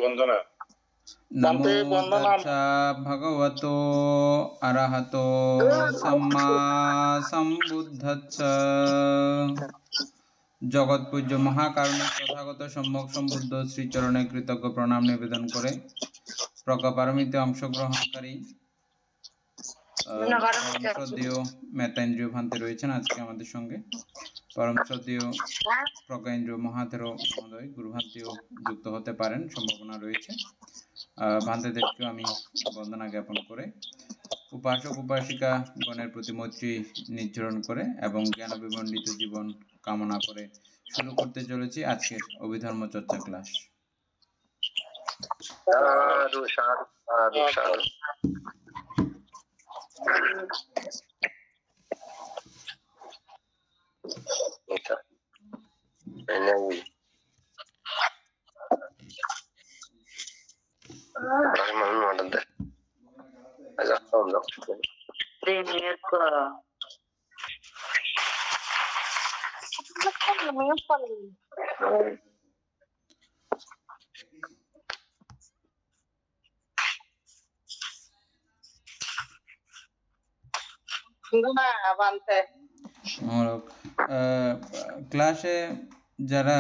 বন্দনা নমো বান্তে বন্দনা তচ্ছা ভগবতো অরহতো সম্মা সম্বুদ্ধস্স জগৎ পূজ্য মহাকারুণিক তথাগত সম্যক সম্বুদ্ধ শ্রীচরণে কৃতজ্ঞ প্রণাম নিবেদন করে প্রজ্ঞাপারমিতে অংশগ্রহণকারী পরম শ্রদ্ধেয় মেতাইন্দ্রিয় ভান্তে রয়েছেন আজকে আমাদের সঙ্গে। পরম শ্রদ্ধেয় প্রজ্ঞেন্দ্র মহাতেরো মহোদয় গুরুভান্তেও যুক্ত হতে পারেন, সম্ভাবনা রয়েছে। ভান্তেদেরকেও আমি বন্দনা জ্ঞাপন করে উপাসক উপাসিকা গণের প্রতি মৈত্রী নির্ঝরণ করে এবং জ্ঞান বিমণ্ডিত জীবন কামনা করে শুরু করতে চলেছি আজকের অভিধর্ম চর্চা ক্লাস। ক্লাসে যারা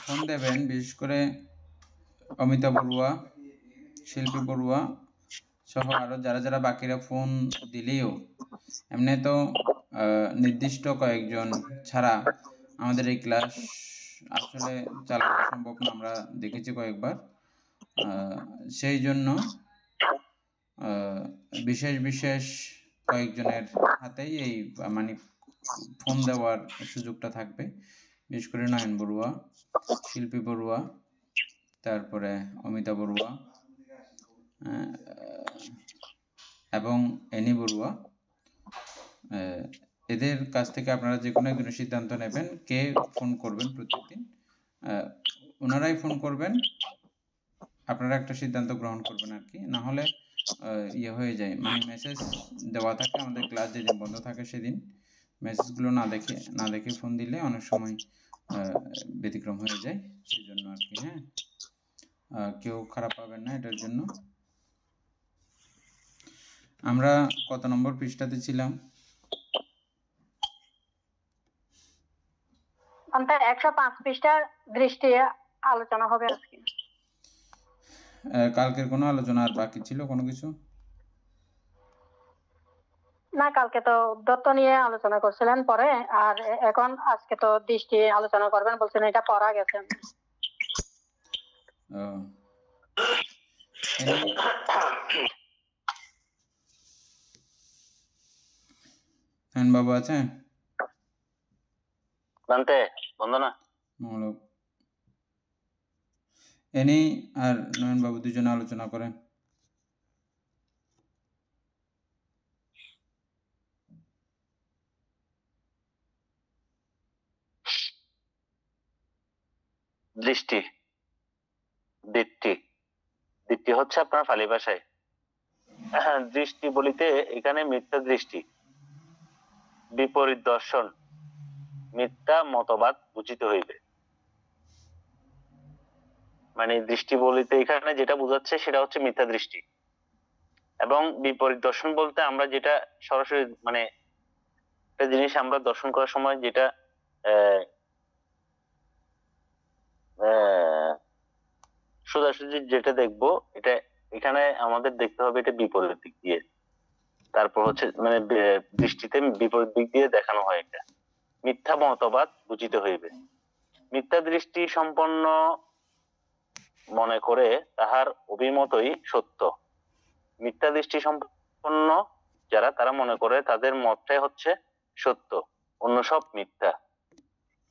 ফোন দেবেন, বিশেষ করে অমিতা বড়ুয়া, শিল্পী বড়ুয়া সহ আরো যারা যারা বাকিরা ফোন দিলেও এমনি তো নির্দিষ্ট কয়েকজন ছাড়া আমাদের এই ক্লাস আসলে চালানো সম্ভব না, আমরা দেখেছি কয়েকবার। সেই জন্য বিশেষ বিশেষ কয়েকজনের হাতেই এই মানে ফোন দেওয়ার সুযোগটা থাকবে। বিশেষ করে নয়ন বড়ুয়া, শিল্পী বড়ুয়া, তারপরে অমিতা বড়ুয়া এবং এনি বড়ুয়া, এদের কাছ থেকে আপনারা যে কোনো একজনের সিদ্ধান্ত নেবেন কে ফোন করবেন প্রত্যেকদিন। ওনারাই ফোন করবেন, আপনারা একটা সিদ্ধান্ত গ্রহণ করবেন আর কি। না হলে ইয়ে হয়ে যায়, মানে মেসেজ দেওয়া থাকে আমাদের ক্লাস যেদিন বন্ধ থাকে সেদিন মেসেজগুলো না দেখে ফোন দিলে অনেক সময় ব্যতিক্রম হয়ে যায়, সেই জন্য আর কি। হ্যাঁ, কেউ খারাপ পাবেন না এটার জন্য। আমরা কত নম্বর পৃষ্ঠাতে ছিলাম? 105 পৃষ্ঠার দৃষ্টি আলোচনা হবে আজকে। কালকের কোনো আলোচনা আর বাকি ছিল কোনো কিছু? না, কালকে তো দত্ত নিয়ে আলোচনা করছিলেন পরে, আর এখন আজকে তো দৃষ্টি আলোচনা করবেন বলছেন, এটা পড়া গেছে। বাবু আছে? বন্দনা এনি আর নয়ন বাবু দুজনে আলোচনা করেন। দৃষ্টি দৃষ্টি হচ্ছে আপনার ফালি ভাষায়। দৃষ্টি বলিতে এখানে মিথ্যা দৃষ্টি, বিপরীত দর্শন, মিথ্যা মতবাদ বুঝিতে হইবে। মানে দৃষ্টি বলিতে এখানে যেটা বোঝাচ্ছে সেটা হচ্ছে মিথ্যা দৃষ্টি, এবং বিপরীত দর্শন বলতে আমরা যেটা সরাসরি মানে একটা জিনিস আমরা দর্শন করার সময় যেটা সোজাসুজি যেটা দেখবো, এটা এখানে আমাদের দেখতে হবে এটা বিপরীত দিক দিয়ে। তারপর হচ্ছে মানে দৃষ্টিতে বিপরীত দিক দিয়ে দেখানো হয়। এটা মিথ্যা মতবাদ বুঝিতে হইবে। মিথ্যা দৃষ্টি সম্পন্ন মনে করে তাহার অভিমতই সত্য। মিথ্যা দৃষ্টি সম্পন্ন যারা, তারা মনে করে তাদের মতটাই হচ্ছে সত্য, অন্য সব মিথ্যা।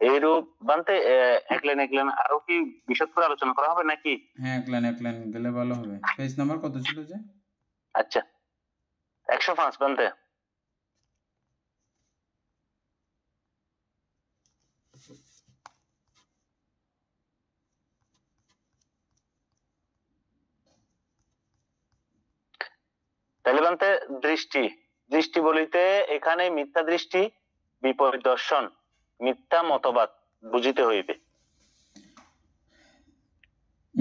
এইরূপ বানতে এক লাইন আরো কি বিশদ করে আলোচনা করা হবে নাকি? হ্যাঁ, এক লাইন গেলে ভালো হবে। পেজ নাম্বার কত ছিল যে? আচ্ছা, 105 বানতে। তাহলে বানতে দৃষ্টি বলিতে এখানে মিথ্যা দৃষ্টি, বিপরীত দর্শন, মিথ্যা মতবাদ বুঝিতে হইবে।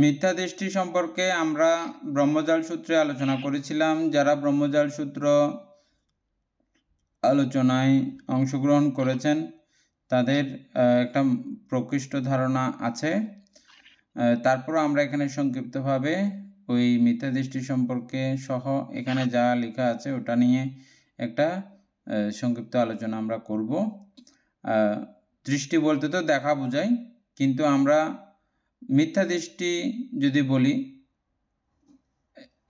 মিথ্যা দৃষ্টি সম্পর্কে আমরা ব্রহ্মজাল সূত্রে আলোচনা করেছিলাম। যারা ব্রহ্মজাল সূত্র আলোচনায় অংশগ্রহণ করেছেন তাদের একটা প্রকৃষ্ট ধারণা আছে। তারপর আমরা এখানে সংক্ষিপ্তভাবে ওই মিথ্যা দৃষ্টি সম্পর্কে সহ এখানে যা লেখা আছে ওটা নিয়ে একটা সংক্ষিপ্ত আলোচনা আমরা করব। দৃষ্টি বলতে তো দেখা বোঝায়, কিন্তু আমরা মিথ্যা দৃষ্টি যদি বলি,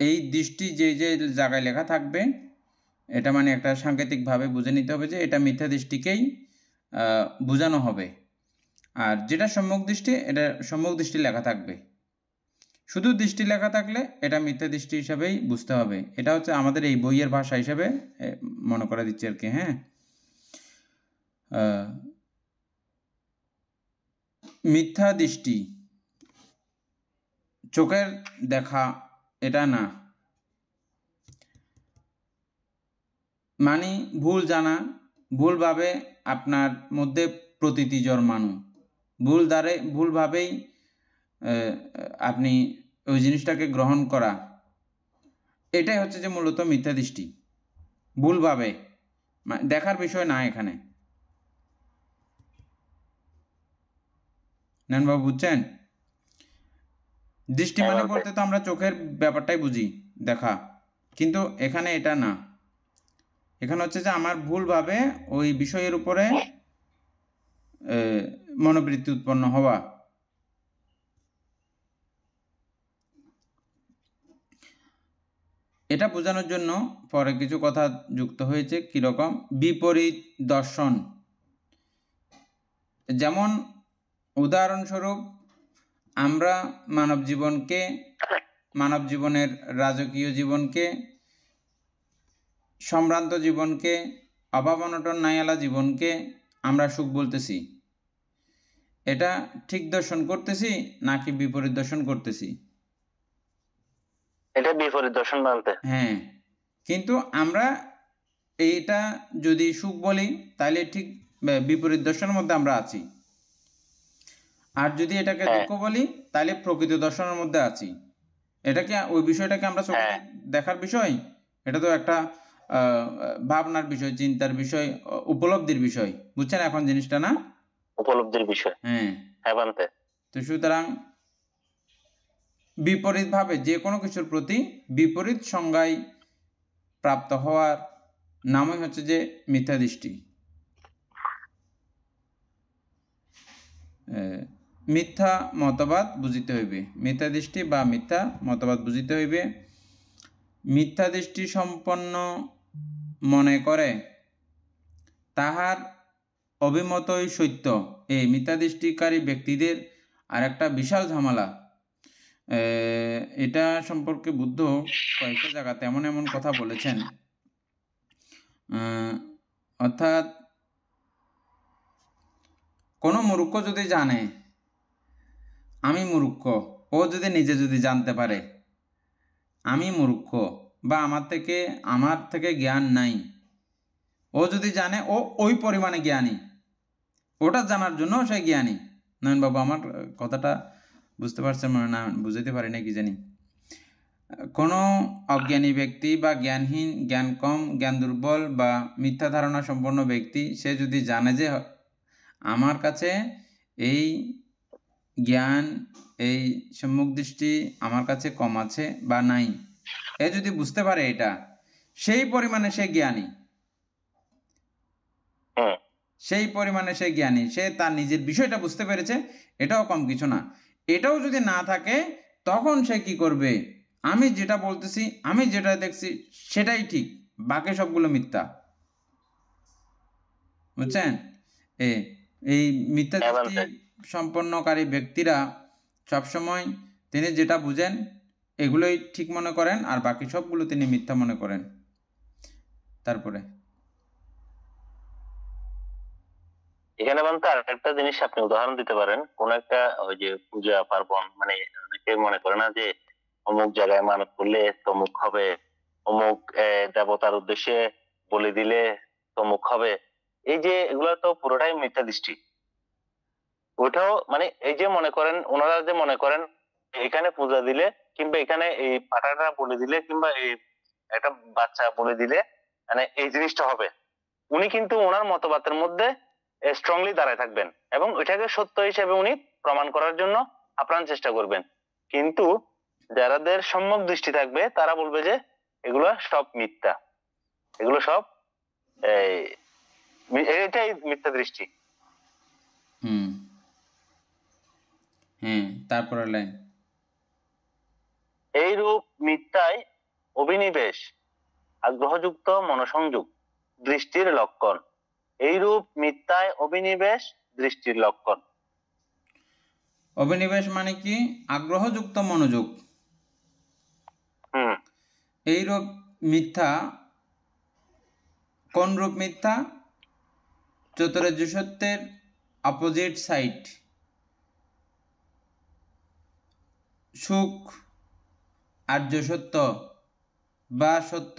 এই দৃষ্টি যে যে জায়গায় লেখা থাকবে এটা মানে একটা সাংকেতিকভাবে বুঝে নিতে হবে যে এটা মিথ্যা দৃষ্টিকেই বোঝানো হবে। আর যেটা সম্যক দৃষ্টি, এটা সম্যক দৃষ্টি লেখা থাকবে। শুধু দৃষ্টি লেখা থাকলে এটা মিথ্যা দৃষ্টি হিসাবেই বুঝতে হবে। এটা হচ্ছে আমাদের এই বইয়ের ভাষা হিসেবে মনে করে দিচ্ছি আর কি। হ্যাঁ, মিথ্যা দৃষ্টি চোখের দেখা এটা না, মানে ভুল জানা, ভুলভাবে আপনার মধ্যে প্রতীতি জন্মানো, ভুলভাবেই আপনি ওই জিনিসটাকে গ্রহণ করা, এটাই হচ্ছে যে মূলত মিথ্যা দৃষ্টি। ভুলভাবে দেখার বিষয় না এখানে। নয়নবাবু বুঝছেন? দৃষ্টি মানে বলতে তো আমরা চোখের ব্যাপারটাই বুঝি, দেখা, কিন্তু এখানে এটা না। এখানে হচ্ছে যে আমার ভুলভাবে ওই বিষয়ের উপরে মনোবৃত্তি উৎপন্ন হওয়া। এটা বোঝানোর জন্য পরে কিছু কথা যুক্ত হয়েছে। কিরকম? বিপরীত দর্শন। যেমন উদাহরণস্বরূপ আমরা মানব জীবনের রাজকীয় জীবনকে, সম্ভ্রান্ত জীবনকে, অভাব অনটন নাইয়ালা জীবনকে আমরা সুখ বলতেছি। এটা ঠিক দর্শন করতেছি নাকি বিপরীত দর্শন করতেছি? এটা বিপরীত দর্শন মানতে। হ্যাঁ, কিন্তু আমরা এইটা যদি সুখ বলি তাহলে ঠিক বিপরীত দর্শনের মধ্যে আমরা আছি। আর যদি এটাকে দুঃখ বলি তাহলে প্রকৃত দর্শনের মধ্যে আছি। এটা কি ওই বিষয়টাকে আমরা চোখে দেখার বিষয়? এটা তো একটা ভাবনার বিষয়, চিন্তার বিষয়, উপলব্ধির বিষয়। বুঝছেন এখন জিনিসটা? না, উপলব্ধির বিষয়। হ্যাঁ, বানতে। তো সুতরাং বিপরীত ভাবে যে কোনো কিছুর প্রতি বিপরীত সংজ্ঞায় প্রাপ্ত হওয়ার নামই হচ্ছে যে মিথ্যা দৃষ্টি। মিথ্যা মতবাদ বুঝিতে হইবে। মিথ্যা দৃষ্টি বা মিথ্যা মতবাদ বুঝিতে হইবে। মিথ্যা দৃষ্টি সম্পন্ন মনে করে তাহার অভিমতই সত্য। এই মিথ্যা দৃষ্টিকারী ব্যক্তিদের আর একটা বিশাল ঝামেলা। এটা সম্পর্কে বুদ্ধ কয়েকটা জায়গাতে এমন এমন কথা বলেছেন। অর্থাৎ কোনো মূর্খ যদি জানে আমি মূর্খ, ও যদি নিজে যদি জানতে পারে আমি মূর্খ বা আমার থেকে জ্ঞান নাই, ও যদি জানে ও ওই পরিমাণে জ্ঞানী, ওটা জানার জন্য সে জ্ঞানী। নয়ন বাবু আমার কথাটা বুঝতে পারছেন মনে না? বুঝাইতে পারি না কি জানি। কোনো অজ্ঞানী ব্যক্তি বা জ্ঞানহীন, জ্ঞান কম, জ্ঞান দুর্বল বা মিথ্যা ধারণা সম্পন্ন ব্যক্তি সে যদি জানে যে আমার কাছে এই জ্ঞান, এই সম্যক দৃষ্টি আমার কাছে কম আছে বা নাই, এ যদি বুঝতে পারে এটা, সেই পরিমাণে সে জ্ঞানী, সেই পরিমাণে সে জ্ঞানী, সে তার নিজের বিষয়টা বুঝতে পেরেছে, এটাও কম কিছু না। এটাও যদি না থাকে তখন সে কি করবে? আমি যেটা বলতেছি, আমি যেটা দেখছি সেটাই ঠিক, বাকি সবগুলো মিথ্যা। বুঝছেন? এই মিথ্যা দৃষ্টি সম্পন্নকারী ব্যক্তিরা সবসময় তিনি যেটা বুঝেন এগুলোই ঠিক মনে করেন আর বাকি সবগুলো তিনি মিথ্যা মনে করেন। তারপরে এখানে বলতে আর একটা জিনিস আপনি উদাহরণ দিতে পারেন। কোন একটা ওই যে পূজা পার্বণ, মানে অনেকে মনে করে না যে অমুক জায়গায় মানত করলে তমুক হবে, অমুক দেবতার উদ্দেশ্যে বলে দিলে তমুক হবে। এই যে এগুলো তো পুরোটাই মিথ্যা দৃষ্টি। ওইটাও মানে এই যে মনে করেন, ওনারা যে মনে করেন এখানে পূজা দিলে কিংবা এখানে এই পাঠাটা বলে দিলে কিংবা এই একটা বাচ্চা বলে দিলে মানে এই জিনিসটা হবে, উনি কিন্তু ওনার মতবাদের মধ্যে স্ট্রংলি দাঁড়ায় থাকবেন এবং ওইটাকে সত্য হিসেবে উনি প্রমাণ করার জন্য আপ্রাণ চেষ্টা করবেন। কিন্তু যারাদের সম্যক দৃষ্টি থাকবে তারা বলবে যে এগুলো সব মিথ্যা, এগুলো সব এটাই মিথ্যা দৃষ্টি। হুম, হ্যাঁ, তারপরের লাইন। এই রূপ মিথ্যায় অভিনিবেশ আগ্রহযুক্ত মনোসংযোগ দৃষ্টির লক্ষণ। এই রূপ মিথ্যায় অভিনিবেশ দৃষ্টির লক্ষণ। অভিনিবেশ মানে কি? আগ্রহযুক্ত মনোযোগ। এই রূপ মিথ্যা, কোন রূপ মিথ্যা? চতুরার্য সত্যের অপোজিট সাইড, সুখ আর্য সত্য বা সত্য,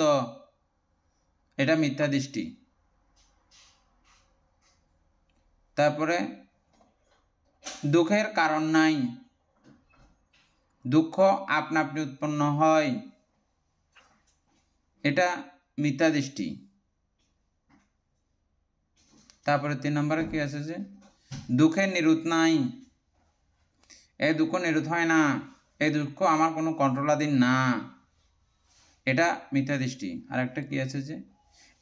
এটা মিথ্যা দৃষ্টি। তারপরে দুঃখের কারণ নাই, দুঃখ আপনা আপনি উৎপন্ন হয়, এটা মিথ্যা দৃষ্টি। তারপরে 3 নম্বরে কি আছে যে দুঃখের নিরুত নাই, এই দুঃখ নিরুত হয় না, এই দুঃখ আমার কোনো কন্ট্রোলাধীন না, এটা মিথ্যা দৃষ্টি। আর একটা কি আছে যে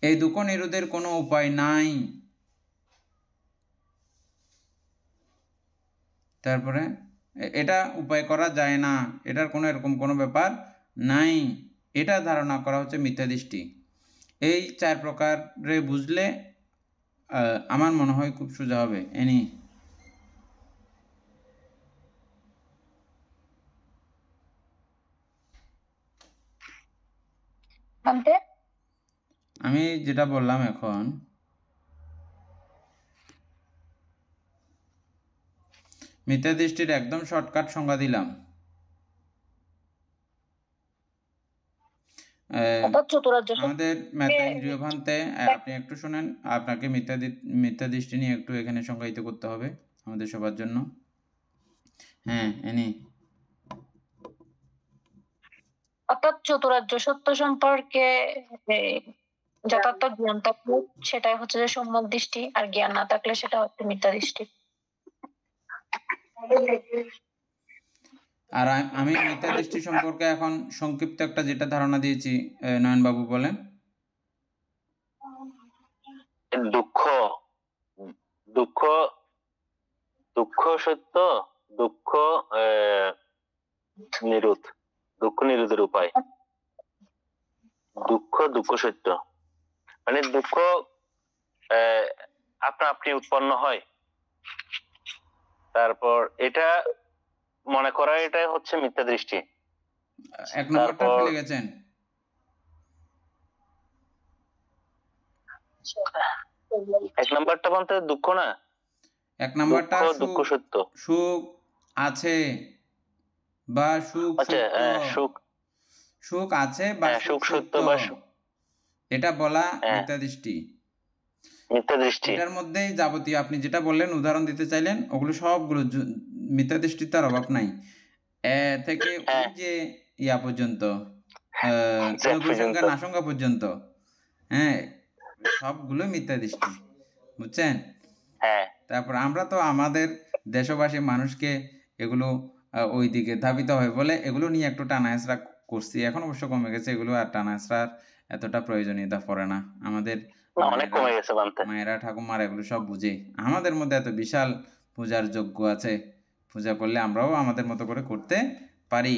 এই দুঃখ নিরোধের কোনো উপায় নাই। তারপরে এটা উপায় করা যায় না, এটার কোনো এরকম কোনো ব্যাপার নাই, এটা ধারণা করা হচ্ছে মিথ্যা দৃষ্টি। এই 4 প্রকারে বুঝলে আমার মনে হয় খুব সোজা হবে। এনি আমি যেটা বললাম এখন, মিথ্যা দৃষ্টির একদম শর্টকাট সংজ্ঞা দিলাম। আমাদের মেধা ইন্দ্রিয় ভান্তে, আপনি একটু শুনেন, আপনাকে মিথ্যা দৃষ্টি নিয়ে একটু এখানে সংজ্ঞায়িত করতে হবে আমাদের সবার জন্য। হ্যাঁ, এনি অর্থাৎ চতুরার্য সত্য সম্পর্কে যথার্থ জ্ঞান থাকলে সেটাই হচ্ছে যে সম্যক দৃষ্টি, আর জ্ঞান না থাকলে সেটা হচ্ছে মিথ্যা দৃষ্টি। আর আমি মিথ্যা দৃষ্টি সম্পর্কে এখন সংক্ষিপ্ত একটা যেটা ধারণা দিয়েছি, নয়ন বাবু বলেন। দুঃখ দুঃখ দুঃখ সত্য, দুঃখ নিরোধ, দুঃখ নিরোধের উপায়। দুঃখ সত্য মানে দুঃখ আপনা আপনি উৎপন্ন হয়, তারপর এটা মনে করা এটাই হচ্ছে মিথ্যা দৃষ্টি। এক নম্বরটা ফেলে গেছেন। এক নম্বরটা বলতে দুঃখ না, এক নম্বরটা দুঃখ সত্য, সুখ আছে বা সুখ সত্য, সুখ আছে বা সুখ সত্য, এটা বলা মিথ্যা দৃষ্টি। মিথ্যা দৃষ্টি এটার মধ্যেই যাবতীয় আপনি যেটা বললেন, উদাহরণ দিতে চাইলেন, ওগুলো সবগুলো মিথ্যা দৃষ্টির তার অভাব নাই। থেকে ওই যে ইয়া পর্যন্ত, নাসংজ্ঞা পর্যন্ত, হ্যাঁ, সবগুলো মিথ্যা দৃষ্টি, বুঝছেন? তারপর আমরা তো আমাদের দেশবাসী মানুষকে এগুলো ওই দিকে ধাবিত হয় বলে এগুলো নিয়ে একটু টানা হেঁচড়া করছি। এখন অবশ্য কমে গেছে, এগুলো আর টানা হেঁচড়ার এতটা প্রয়োজনীয়তা পড়ে না। আমাদের মায়েরা ঠাকুমারা এগুলো সব বুঝে। আমাদের মধ্যে এত বিশাল পূজার যোগ্য আছে, পূজা করলে আমরাও আমাদের মতো করে করতে পারি।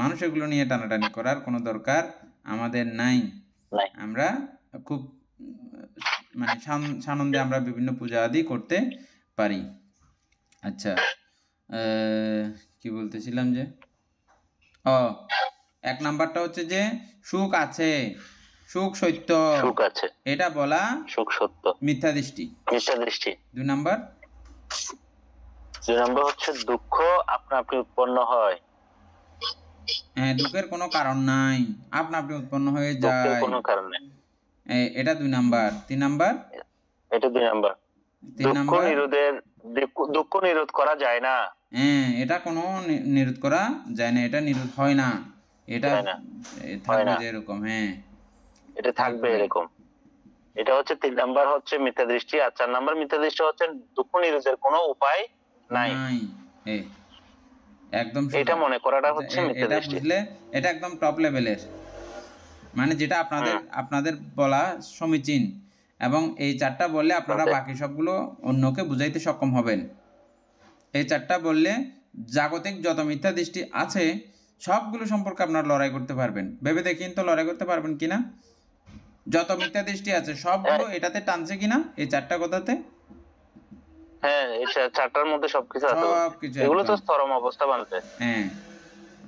মানুষ এগুলো নিয়ে টানাটানি করার কোনো দরকার আমাদের নাই। আমরা খুব মানে সানন্দে আমরা বিভিন্ন পূজা আদি করতে পারি। আচ্ছা, কি বলতেছিলাম যে, এক নাম্বারটা হচ্ছে যে সুখ আছে, সুখ সত্য, এটা বলা সুখ সত্য, মিথ্যা দৃষ্টি। দুই নাম্বার হচ্ছে দুঃখ আপনা আপনি উৎপন্ন হয়, হ্যাঁ, দুঃখের কোনো কারণ নাই, আপনা আপনি উৎপন্ন হয়ে যায়, কোনো কারণ নেই, এটা 2 নাম্বার। 3 নাম্বার, এটা 2 নাম্বার, দুঃখ নিরোধ করা যায় না, হ্যাঁ, এটা কোনো নিরোধ করা যায় না, এটা নিরোধ হয় না, এটা যায় না, হয় থাকবে না, যে এরকম। হ্যাঁ, এটা থাকবে তারপরে এরকম। এটা হচ্ছে 3 নাম্বার হচ্ছে মিথ্যা দৃষ্টি। আর 4 নাম্বার মিথ্যা দৃষ্টি হচ্ছে দুঃখ নিরোধের কোনো উপায় নাই। নাই। এ একদম এটা সোজা। মনে করাটা আচ্ছা, হচ্ছে মিথ্যা এটা দৃষ্টি। বুঝলে এটা একদম টপ লেভেলের, মানে যেটা আপনাদের হুম, আপনাদের বলা সমীচীন, এবং এই 4টা বললে আপনারা বলতে বাকি সবগুলো অন্যকে বুঝাইতে সক্ষম হবেন। এই 4টা বললে জাগতিক যত মিথ্যা দৃষ্টি আছে সবগুলো সম্পর্কে আপনারা লড়াই করতে পারবেন। ভেবে দেখিন তো লড়াই করতে পারবেন কিনা? যত মিথ্যা দৃষ্টি আছে সবগুলো হ্যাঁ, এটাতে টানছে কিনা, এই 4টা কথাতে? হ্যাঁ, এই 4টার মধ্যে সবকিছু আছে সব বলতে। কিছু এগুলো তো একদম। চরম অবস্থা বানতে। হ্যাঁ,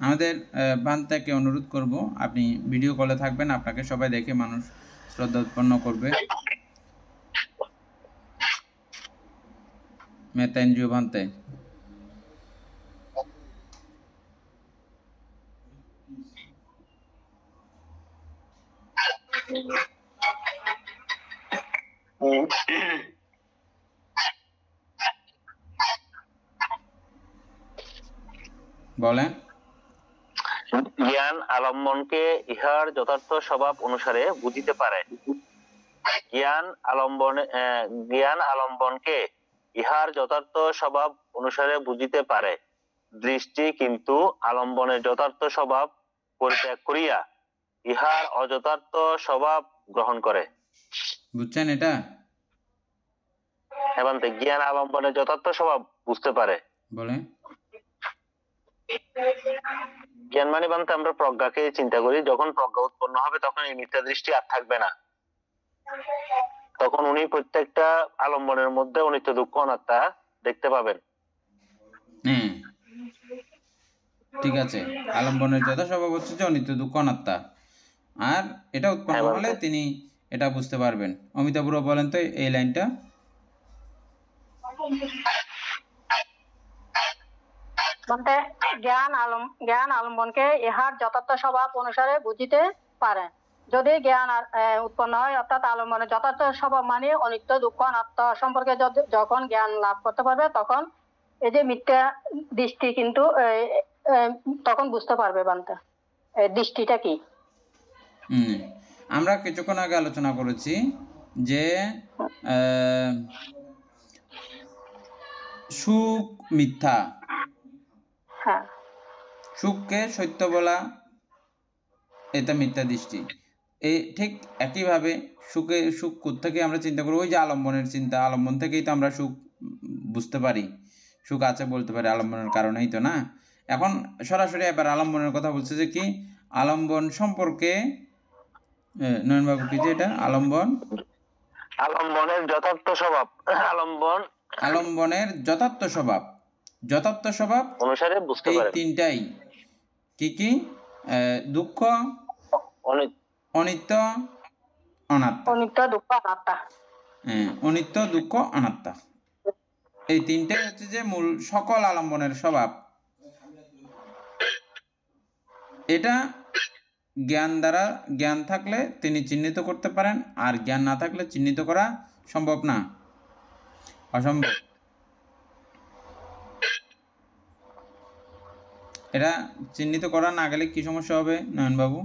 আমাদের বান্তাকে অনুরোধ করব, আপনি ভিডিও কলে থাকবেন, আপনাকে সবাই দেখে মানুষ শ্রদ্ধা উৎপন্ন করবে। মেতা এনজিও বান্তে। হুম। বলেন। জ্ঞান আলম্বনকে ইহার যথার্থ স্বভাব অনুসারে বুঝিতে পারে। জ্ঞান আলম্বনকে ইহার যথার্থ স্বভাব অনুসারে বুঝিতে পারে। দৃষ্টি কিন্তু আলম্বনের যথার্থ স্বভাব পরিত্যাগ করিয়া ইহার অযথার্থ স্বভাব গ্রহণ করে। বুঝছেন এটা? এবং জ্ঞান আলম্বনের যথার্থ স্বভাব বুঝতে পারে। বলেন। জ্ঞান মানে বানতে আমরা প্রজ্ঞাকে চিন্তা করি, যখন প্রজ্ঞা উৎপন্ন হবে তখন এই মিথ্যা দৃষ্টি আর থাকবে না। তখন উনি প্রত্যেকটা আলম্বনের মধ্যে অনিত্য দুঃখ অনাত্মা দেখতে পাবেন। হ্যাঁ, ঠিক আছে। আলম্বনের যথা স্বভাব হচ্ছে যে অনিত্য দুঃখ অনাত্মা, আর এটা উৎপন্ন হ্যাঁ হলে বানতে, তিনি এটা বুঝতে পারবেন। অমিতাভ বুড়ো বলেন তো এই লাইনটা। বলতে জ্ঞান আলম্বনকে ইহার যথার্থ স্বভাব অনুসারে বুঝিতে পারে। যদি জ্ঞান উৎপন্ন হয়, অর্থাৎ আলম্বনের যথার্থ স্বভাব মানে অনিত্য দুঃখ অনাত্ম সম্পর্কে যখন জ্ঞান লাভ করতে পারবে, তখন এই যে মিথ্যা দৃষ্টি কিন্তু তখন বুঝতে পারবে বান্তা দৃষ্টিটা কি। আমরা কিছুক্ষণ আগে আলোচনা করেছি যে সুখ মিথ্যা, হ্যাঁ, সুখকে সত্য বলা এটা মিথ্যা দৃষ্টি। এই ঠিক একইভাবে সুখ থেকে আমরা চিন্তা করি, ওই যে আলম্বনের চিন্তা, আলম্বন থেকেই তো আমরা সুখ বুঝতে পারি, সুখ আছে বলতে পারি আলম্বনের কারণেই তো, না? এখন সরাসরি এবার আলম্বনের কথা বলছে যে কি আলম্বন সম্পর্কে, নয়নবাবু কি যে এটা আলম্বনের যথার্থ স্বভাব, আলম্বনের যথার্থ স্বভাব অনুসারে বুঝতে এই পারেন। তিনটাই কি কি? দুঃখ, অনিত্য, অনাত্মা। অনিত্য দুঃখ অনাত্মা। অনিত্য, দুঃখ, অনাত্মা, এই তিনটাই হচ্ছে যে মূল সকল আলম্বনের স্বভাব। এটা জ্ঞান থাকলে তিনি চিহ্নিত করতে পারেন, আর জ্ঞান না থাকলে চিহ্নিত করা সম্ভব না, অসম্ভব। এটা চিহ্নিত করা না গেলে কি সমস্যা হবে নয়নবাবু?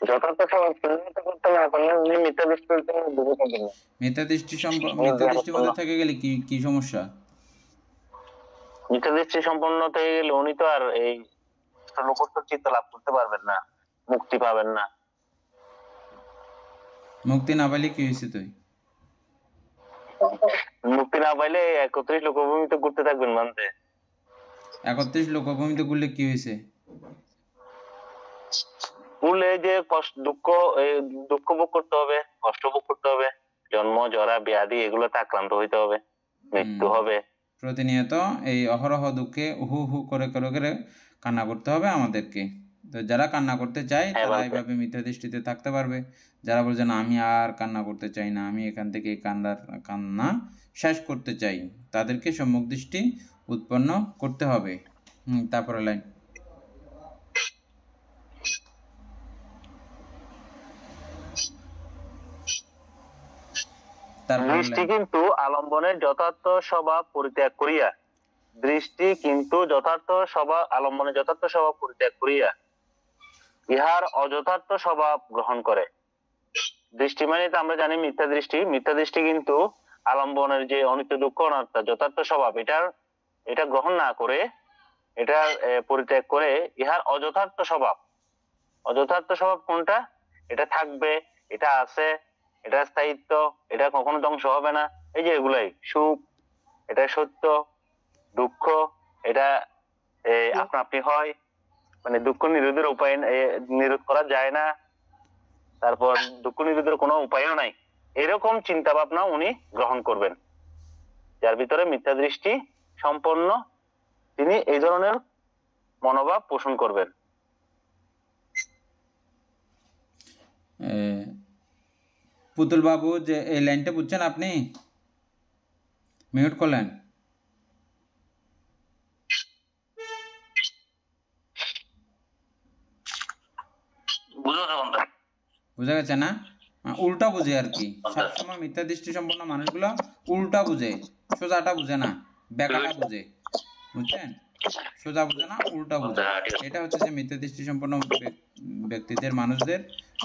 যথার্থ স্বভাব চিহ্নিত করতে না পারলে উনি মিথ্যা দৃষ্টির জন্য ডুবে থাকবেন না। মিথ্যা দৃষ্টি মধ্যে থেকে গেলে কি সমস্যা? মিথ্যা দৃষ্টি সম্পন্ন থেকে গেলে উনি তো আর এই লোকোত্তর চিত্ত লাভ করতে পারবেন না, মুক্তি পাবেন না। মুক্তি না পাইলে কি হয়েছে তুই? মুক্তি না পাইলে 31 লোকভূমিতে ঘুরতে থাকবেন মানতে। 31 লোকভূমিতে ঘুরলে কি হয়েছে? ঘুরলে যে দুঃখ ভোগ করতে হবে, কষ্ট ভোগ করতে হবে, জন্ম জরা ব্যাধি এগুলোতে আক্রান্ত হইতে হবে, মৃত্যু হবে। প্রতিনিয়ত এই অহরহ দুঃখে হু হু করে করে করে কান্না করতে হবে আমাদেরকে। তো যারা কান্না করতে চায় তারা এইভাবে মিথ্যা দৃষ্টিতে থাকতে পারবে। যারা বলছে না আমি আর কান্না করতে চাই না, আমি এখান থেকে কান্না শেষ করতে চাই, তাদেরকে সম্যক দৃষ্টি উৎপন্ন করতে হবে। তারপরে লাইন। দৃষ্টি কিন্তু আলম্বনের যথার্থ স্বভাব পরিত্যাগ করিয়া, দৃষ্টি কিন্তু যথার্থ স্বভাব আলম্বনের যথার্থ স্বভাব পরিত্যাগ করিয়া ইহার অযথার্থ স্বভাব গ্রহণ করে। দৃষ্টি মানে তো আমরা জানি মিথ্যা দৃষ্টি। মিথ্যা দৃষ্টি কিন্তু আলম্বনের যে অনিত্য দুঃখ অনাত্মা যথার্থ স্বভাব এটা গ্রহণ না করে, এটার পরিত্যাগ করে ইহার অযথার্থ স্বভাব। অযথার্থ স্বভাব কোনটা? এটা থাকবে, এটা আছে, এটা স্থায়িত্ব, এটা কখনো ধ্বংস হবে না, এই যে এগুলাই সুখ, এটা সত্য, দুঃখ, এটা আপনা আপনি হয়, মানে দুঃখ নিরোধের উপায় নিরোধ করা যায় না, তারপর দুঃখ নিরোধের কোনো উপায়ও নাই, এরকম চিন্তা ভাবনা উনি গ্রহণ করবেন। যার ভিতরে মিথ্যা দৃষ্টি সম্পন্ন, তিনি এই ধরনের মনোভাব পোষণ করবেন। পুতুল বাবু, যে এই লাইনটা বুঝছেন আপনি? মিউট করলেন। বুঝা গেছে না? উল্টা বুঝে আর কি, সবসময় মিথ্যা দৃষ্টি সম্পন্ন মানুষগুলো উল্টা বুঝে, সোজাটা বুঝে না, বেকাটা বুঝে, বুঝছেন? সোজা বুঝে না, উল্টা বুঝে। এটা হচ্ছে যে মিথ্যা দৃষ্টি সম্পন্ন ব্যক্তিদের, মানুষদের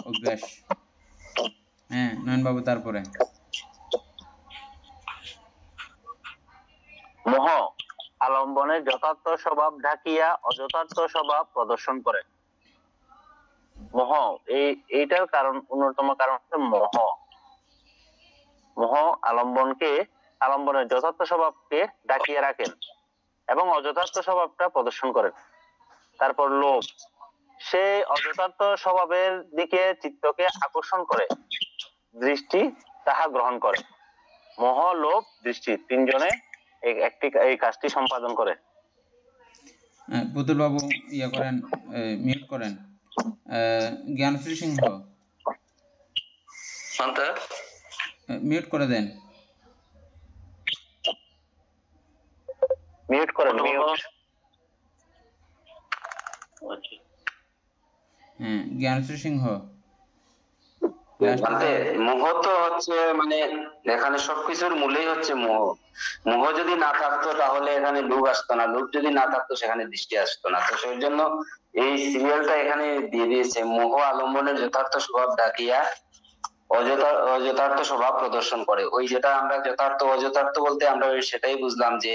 অভ্যাস। হ্যাঁ নয়ন বাবু, তারপরে মোহ আলম্বনের যথার্থ স্বভাব ঢাকিয়া অযথার্থ স্বভাব প্রদর্শন করে। মোহ, এইটার কারণ, অন্যতম কারণ হচ্ছে মোহ। মোহ আলম্বনের যথার্থ স্বভাবকে ঢাকিয়ে রাখেন এবং অযথার্থ স্বভাবটা প্রদর্শন করেন। তারপর লোভ, সে অযথার্থ স্বভাবের দিকে চিত্তকে আকর্ষণ করে, দৃষ্টি তাহা গ্রহণ করে। মোহ, লোভ, দৃষ্টি, তিনজনে এই কাজটি সম্পাদন করে। পুতুল বাবু ইয়ে করেন, মিউট করেন। জ্ঞানশ্রী সিংহ, মিউট করে দেন। মিউট করেন, মিউট। হ্যাঁ, জ্ঞানশ্রী সিংহ। মোহ তো হচ্ছে মানে এখানে সবকিছুর মূলেই হচ্ছে মোহ। মোহ যদি না থাকতো তাহলে এখানে লোভ আসতো না, লোভ যদি না থাকতো সেখানে দৃষ্টি আসতো না। তো সেই জন্য এই সিরিয়ালটা এখানে দিয়ে দিয়েছে, মোহ আলম্বনের যথার্থ স্বভাব ঢাকিয়া অযথার্থ স্বভাব প্রদর্শন করে। ওই যেটা আমরা যথার্থ অযথার্থ বলতে আমরা সেটাই বুঝলাম যে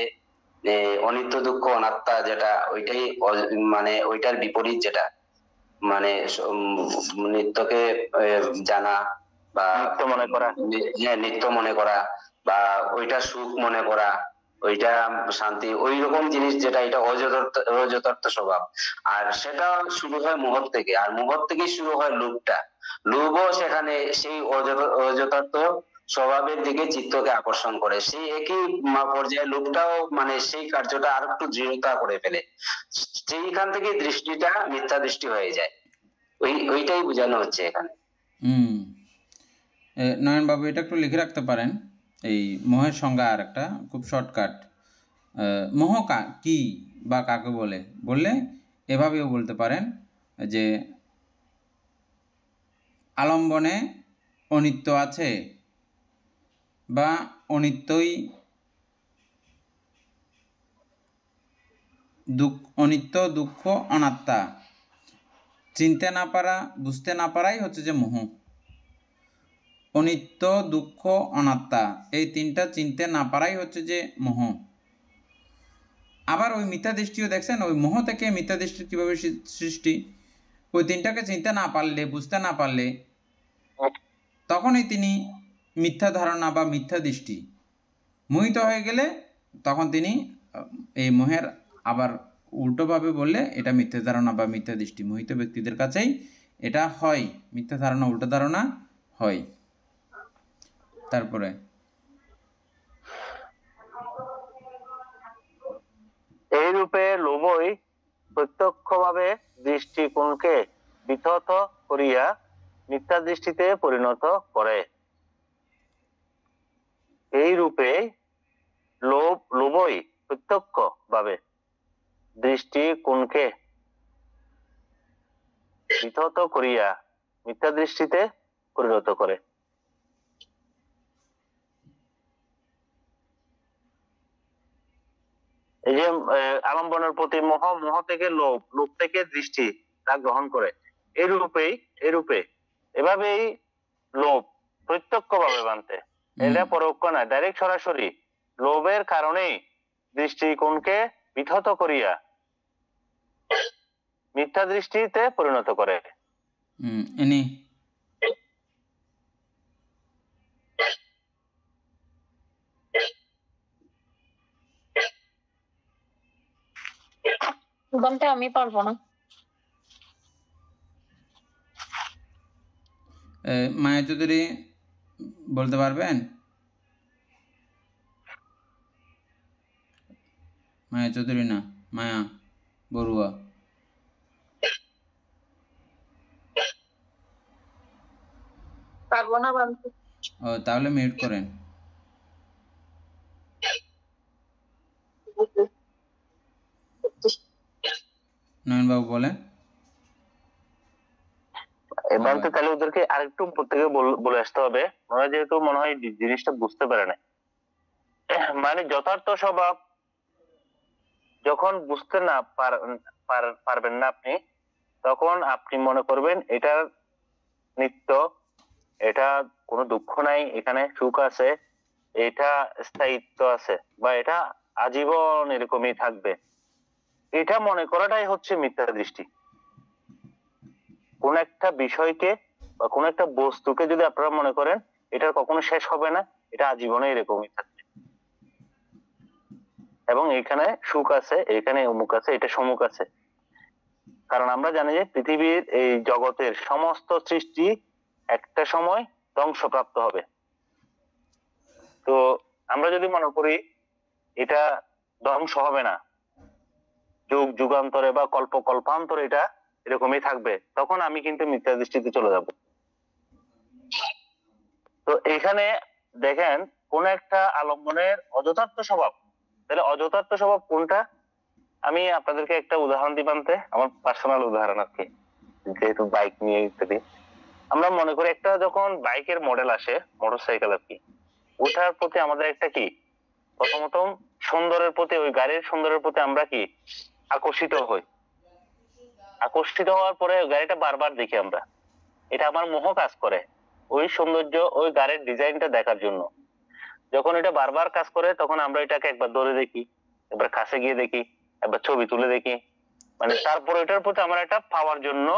অনিত্য দুঃখ অনাত্মা, যেটা ওইটাই মানে ওইটার বিপরীত, যেটা মানে নিত্যকে জানা বা নিত্য মনে করা, নিত্য মনে করা, বা ওইটা সুখ মনে করা, ওইটা শান্তি, ওই রকম জিনিস যেটা, এটা অযথার্থ স্বভাব। আর সেটা শুরু হয় মোহর থেকে, আর মোহর থেকেই শুরু হয় লোভটা। লোভও সেখানে সেই অযথার্থ স্বভাবের দিকে চিত্তকে আকর্ষণ করে, সেই একই পর্যায়ে লোভটাও মানে সেই কার্যটা আর একটু দৃঢ়তা করে ফেলে, সেইখান থেকে দৃষ্টিটা মিথ্যা দৃষ্টি হয়ে যায়। ওইটাই বোঝানো হচ্ছে এখানে। নয়ন বাবু, এটা একটু লিখে রাখতে পারেন, এই মোহের সংজ্ঞা আর একটা খুব শর্টকাট। মোহ কি বা কাকে বলে বললে এভাবেও বলতে পারেন যে আলম্বনে অনিত্য আছে বা অনিত্যই অনিত্য দুঃখ অনাত্মা চিনতে না পারা, বুঝতে না পারাই হচ্ছে যে মোহ। অনিত্য দুঃখ অনাত্মা এই তিনটা চিনতে না পারাই হচ্ছে যে মোহ। আবার ওই মিথ্যা দৃষ্টিও দেখছেন, ওই মোহ থেকে মিথ্যা দৃষ্টির কীভাবে সৃষ্টি, ওই তিনটাকে চিনতে না পারলে, বুঝতে না পারলে তখনই তিনি মিথ্যা ধারণা বা মিথ্যা দৃষ্টি মোহিত হয়ে গেলে তখন তিনি এই মোহের আবার উল্টোভাবে বললে এটা মিথ্যা ধারণা বা মিথ্যা দৃষ্টি। মোহিত ব্যক্তিদের কাছেই এটা হয়, মিথ্যা ধারণা, উল্টো ধারণা হয়। তারপরে এই রূপে লোভই প্রত্যক্ষভাবে দৃষ্টিকোণকে বিথত করিয়া মিথ্যা দৃষ্টিতে পরিণত করে। এই রূপে লোভই প্রত্যক্ষভাবে দৃষ্টিকোণকে বিথত করিয়া মিথ্যা দৃষ্টিতে পরিণত করে। এই যে আলম্বনের প্রতি মোহ, মোহ থেকে লোভ, লোভ থেকে দৃষ্টি তা গ্রহণ করে। এরূপে এভাবেই লোভ প্রত্যক্ষভাবে বানতে, এটা পরোক্ষ না, ডাইরেক্ট সরাসরি লোভের কারণেই দৃষ্টিকোণকে বিধত করিয়া মিথ্যা দৃষ্টিতে পরিণত করে। এনি বলতে আমি পারবো না। মায়া চৌধুরী বলতে পারবেন? মায়া চৌধুরী না, মায়া বড়ুয়া। পারবো না বলতে। ও তাহলে মিউট করেন। নয়ন বাবু বলেন। এবার তো তাহলে ওদেরকে আরেকটু উপর থেকে বলে আসতে হবে, ওরা যেহেতু মনে হয় জিনিসটা বুঝতে পারে না। মানে যথার্থ স্বভাব যখন বুঝতে না পারবেন না আপনি, তখন আপনি মনে করবেন এটার নিত্য, এটা কোনো দুঃখ নাই, এখানে সুখ আছে, এটা স্থায়িত্ব আছে, বা এটা আজীবন এরকমই থাকবে, এটা মনে করাটাই হচ্ছে মিথ্যা দৃষ্টি। কোন একটা বিষয়কে বা কোন একটা বস্তুকে যদি আপনারা মনে করেন এটার কখনো শেষ হবে না, এটা আজীবনে এরকমই থাকবে, এবং এখানে সুখ আছে, এখানে অমুক আছে, এটা সমুখ আছে। কারণ আমরা জানি যে পৃথিবীর এই জগতের সমস্ত সৃষ্টি একটা সময় ধ্বংসপ্রাপ্ত হবে। তো আমরা যদি মনে করি এটা ধ্বংস হবে না, যুগ যুগান্তরে বা কল্প কল্পান্তরে এটা এরকমই থাকবে, তখন আমি কিন্তু মিথ্যা দৃষ্টিতে চলে যাব। তো এখানে দেখেন কোন একটা আলম্বনের অযথার্থ স্বভাব, তাহলে অযথার্থ স্বভাব কোনটা? আমি আপনাদেরকে একটা উদাহরণ দিবান্তে, আমার পার্সোনাল উদাহরণ আর কি, যেহেতু বাইক নিয়ে ইত্যাদি। আমরা মনে করি একটা যখন বাইকের মডেল আসে, মোটরসাইকেল আর কি, ওটার প্রতি আমাদের একটা কি প্রথমত সুন্দরের প্রতি, ওই গাড়ির সুন্দরের প্রতি আমরা কি আকর্ষিত হই। আকর্ষিত হওয়ার পরে গাড়িটা বারবার দেখি আমরা, এটা আমার মোহ কাজ করে ওই সৌন্দর্য, ওই গাড়ির ডিজাইনটা দেখার জন্য। যখন এটা বারবার কাজ করে তখন আমরা এটাকে একবার ধরে দেখি, একবার কাছে গিয়ে দেখি, একবার ছবি তুলে দেখি, মানে তারপর এটার প্রতি আমার এটা পাওয়ার জন্য,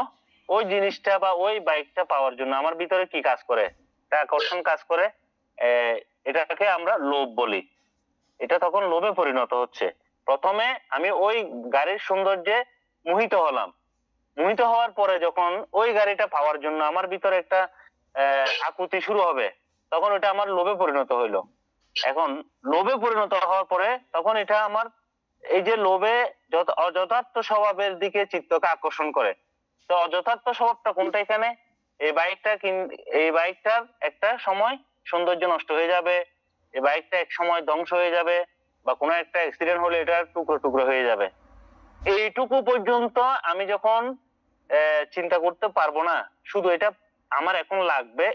ওই জিনিসটা বা ওই বাইকটা পাওয়ার জন্য আমার ভিতরে কি কাজ করে, এটা আকর্ষণ কাজ করে। এটাকে আমরা লোভ বলি। এটা তখন লোভে পরিণত হচ্ছে। প্রথমে আমি ওই গাড়ির সৌন্দর্যে মোহিত হলাম, মোহিত হওয়ার পরে যখন ওই গাড়িটা পাওয়ার জন্য আমার ভিতরে একটা আকুতি শুরু হবে, তখন ওটা আমার লোভে পরিণত হইলো। এখন লোভে পরিণত হওয়ার পরে তখন এটা আমার এই যে লোভে অযথার্থ স্বভাবের দিকে চিত্তকে আকর্ষণ করে। তো অযথার্থ স্বভাবটা কোনটা এখানে? এই বাইকটার একটা সময় সৌন্দর্য নষ্ট হয়ে যাবে, এই বাইকটা এক সময় ধ্বংস হয়ে যাবে, বা কোনো একটা অ্যাক্সিডেন্ট হলে এটা টুকরো টুকরো হয়ে যাবে। এইটুকু পর্যন্ত আমি যখন চিন্তা করতে পারবো না, শুধু এটা আমার এখন লাগবে,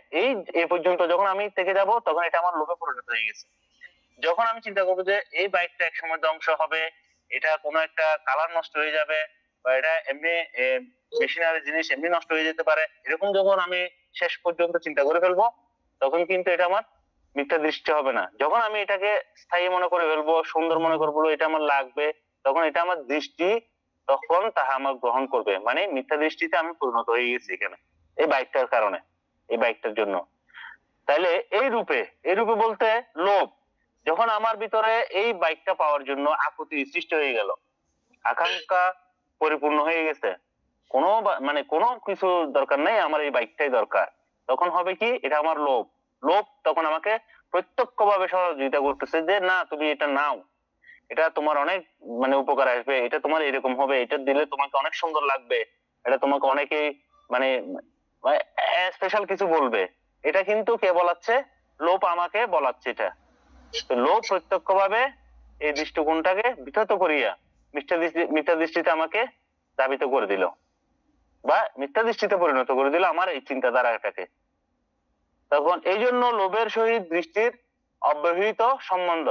এই পর্যন্ত যখন আমি থেকে যাব তখন এটা আমার লোভে পরিণত হয়ে গেছে। যখন আমি চিন্তা করবো যে এই বাইকটা একসময় ধ্বংস হবে, এটা কোনো একটা কালার নষ্ট হয়ে যাবে, বা এটা এমনি মেশিনারি জিনিস এমনি নষ্ট হয়ে যেতে পারে, এরকম যখন আমি শেষ পর্যন্ত চিন্তা করে ফেলবো, তখন কিন্তু এটা আমার মিথ্যা দৃষ্টি হবে না। যখন আমি এটাকে স্থায়ী মনে করে ফেলবো, সুন্দর মনে করবো, এটা আমার লাগবে, তখন এটা আমার দৃষ্টি, তখন তাহা আমার গ্রহণ করবে। মানে মিথ্যা দৃষ্টিতে আমি পরিণত হয়ে গেছি এখানে এই বাইকটার কারণে, এই বাইকটার জন্য। তাইলে এই রূপে বলতে লোভ, যখন আমার ভিতরে এই বাইকটা পাওয়ার জন্য আকুতি সৃষ্টি হয়ে গেল, আকাঙ্ক্ষা পরিপূর্ণ হয়ে গেছে, মানে কোনো কিছু দরকার নেই, আমার এই বাইকটাই দরকার, তখন হবে কি এটা আমার লোভ। লোভ তখন আমাকে প্রত্যক্ষভাবে সহযোগিতা করতেছে যে না তুমি এটা নাও, এটা তোমার অনেক মানে উপকার আসবে, এটা তোমার এরকম হবে, এটা দিলে তোমাকে অনেক সুন্দর লাগবে, এটা তোমাকে অনেকেই মানে স্পেশাল কিছু বলবে। এটা কিন্তু কে বলাচ্ছে? লোভ আমাকে বলাচ্ছে এটা। তো লোভ প্রত্যক্ষভাবে এই দৃষ্টিকোণটাকে বিকৃত করিয়া মিথ্যা দৃষ্টিতে আমাকে ধাবিত করে দিল, বা মিথ্যা দৃষ্টিতে পরিণত করে দিল আমার এই চিন্তাধারাটাকে। তখন এই জন্য লোভের সহিত দৃষ্টির অব্যবহৃত সম্বন্ধ,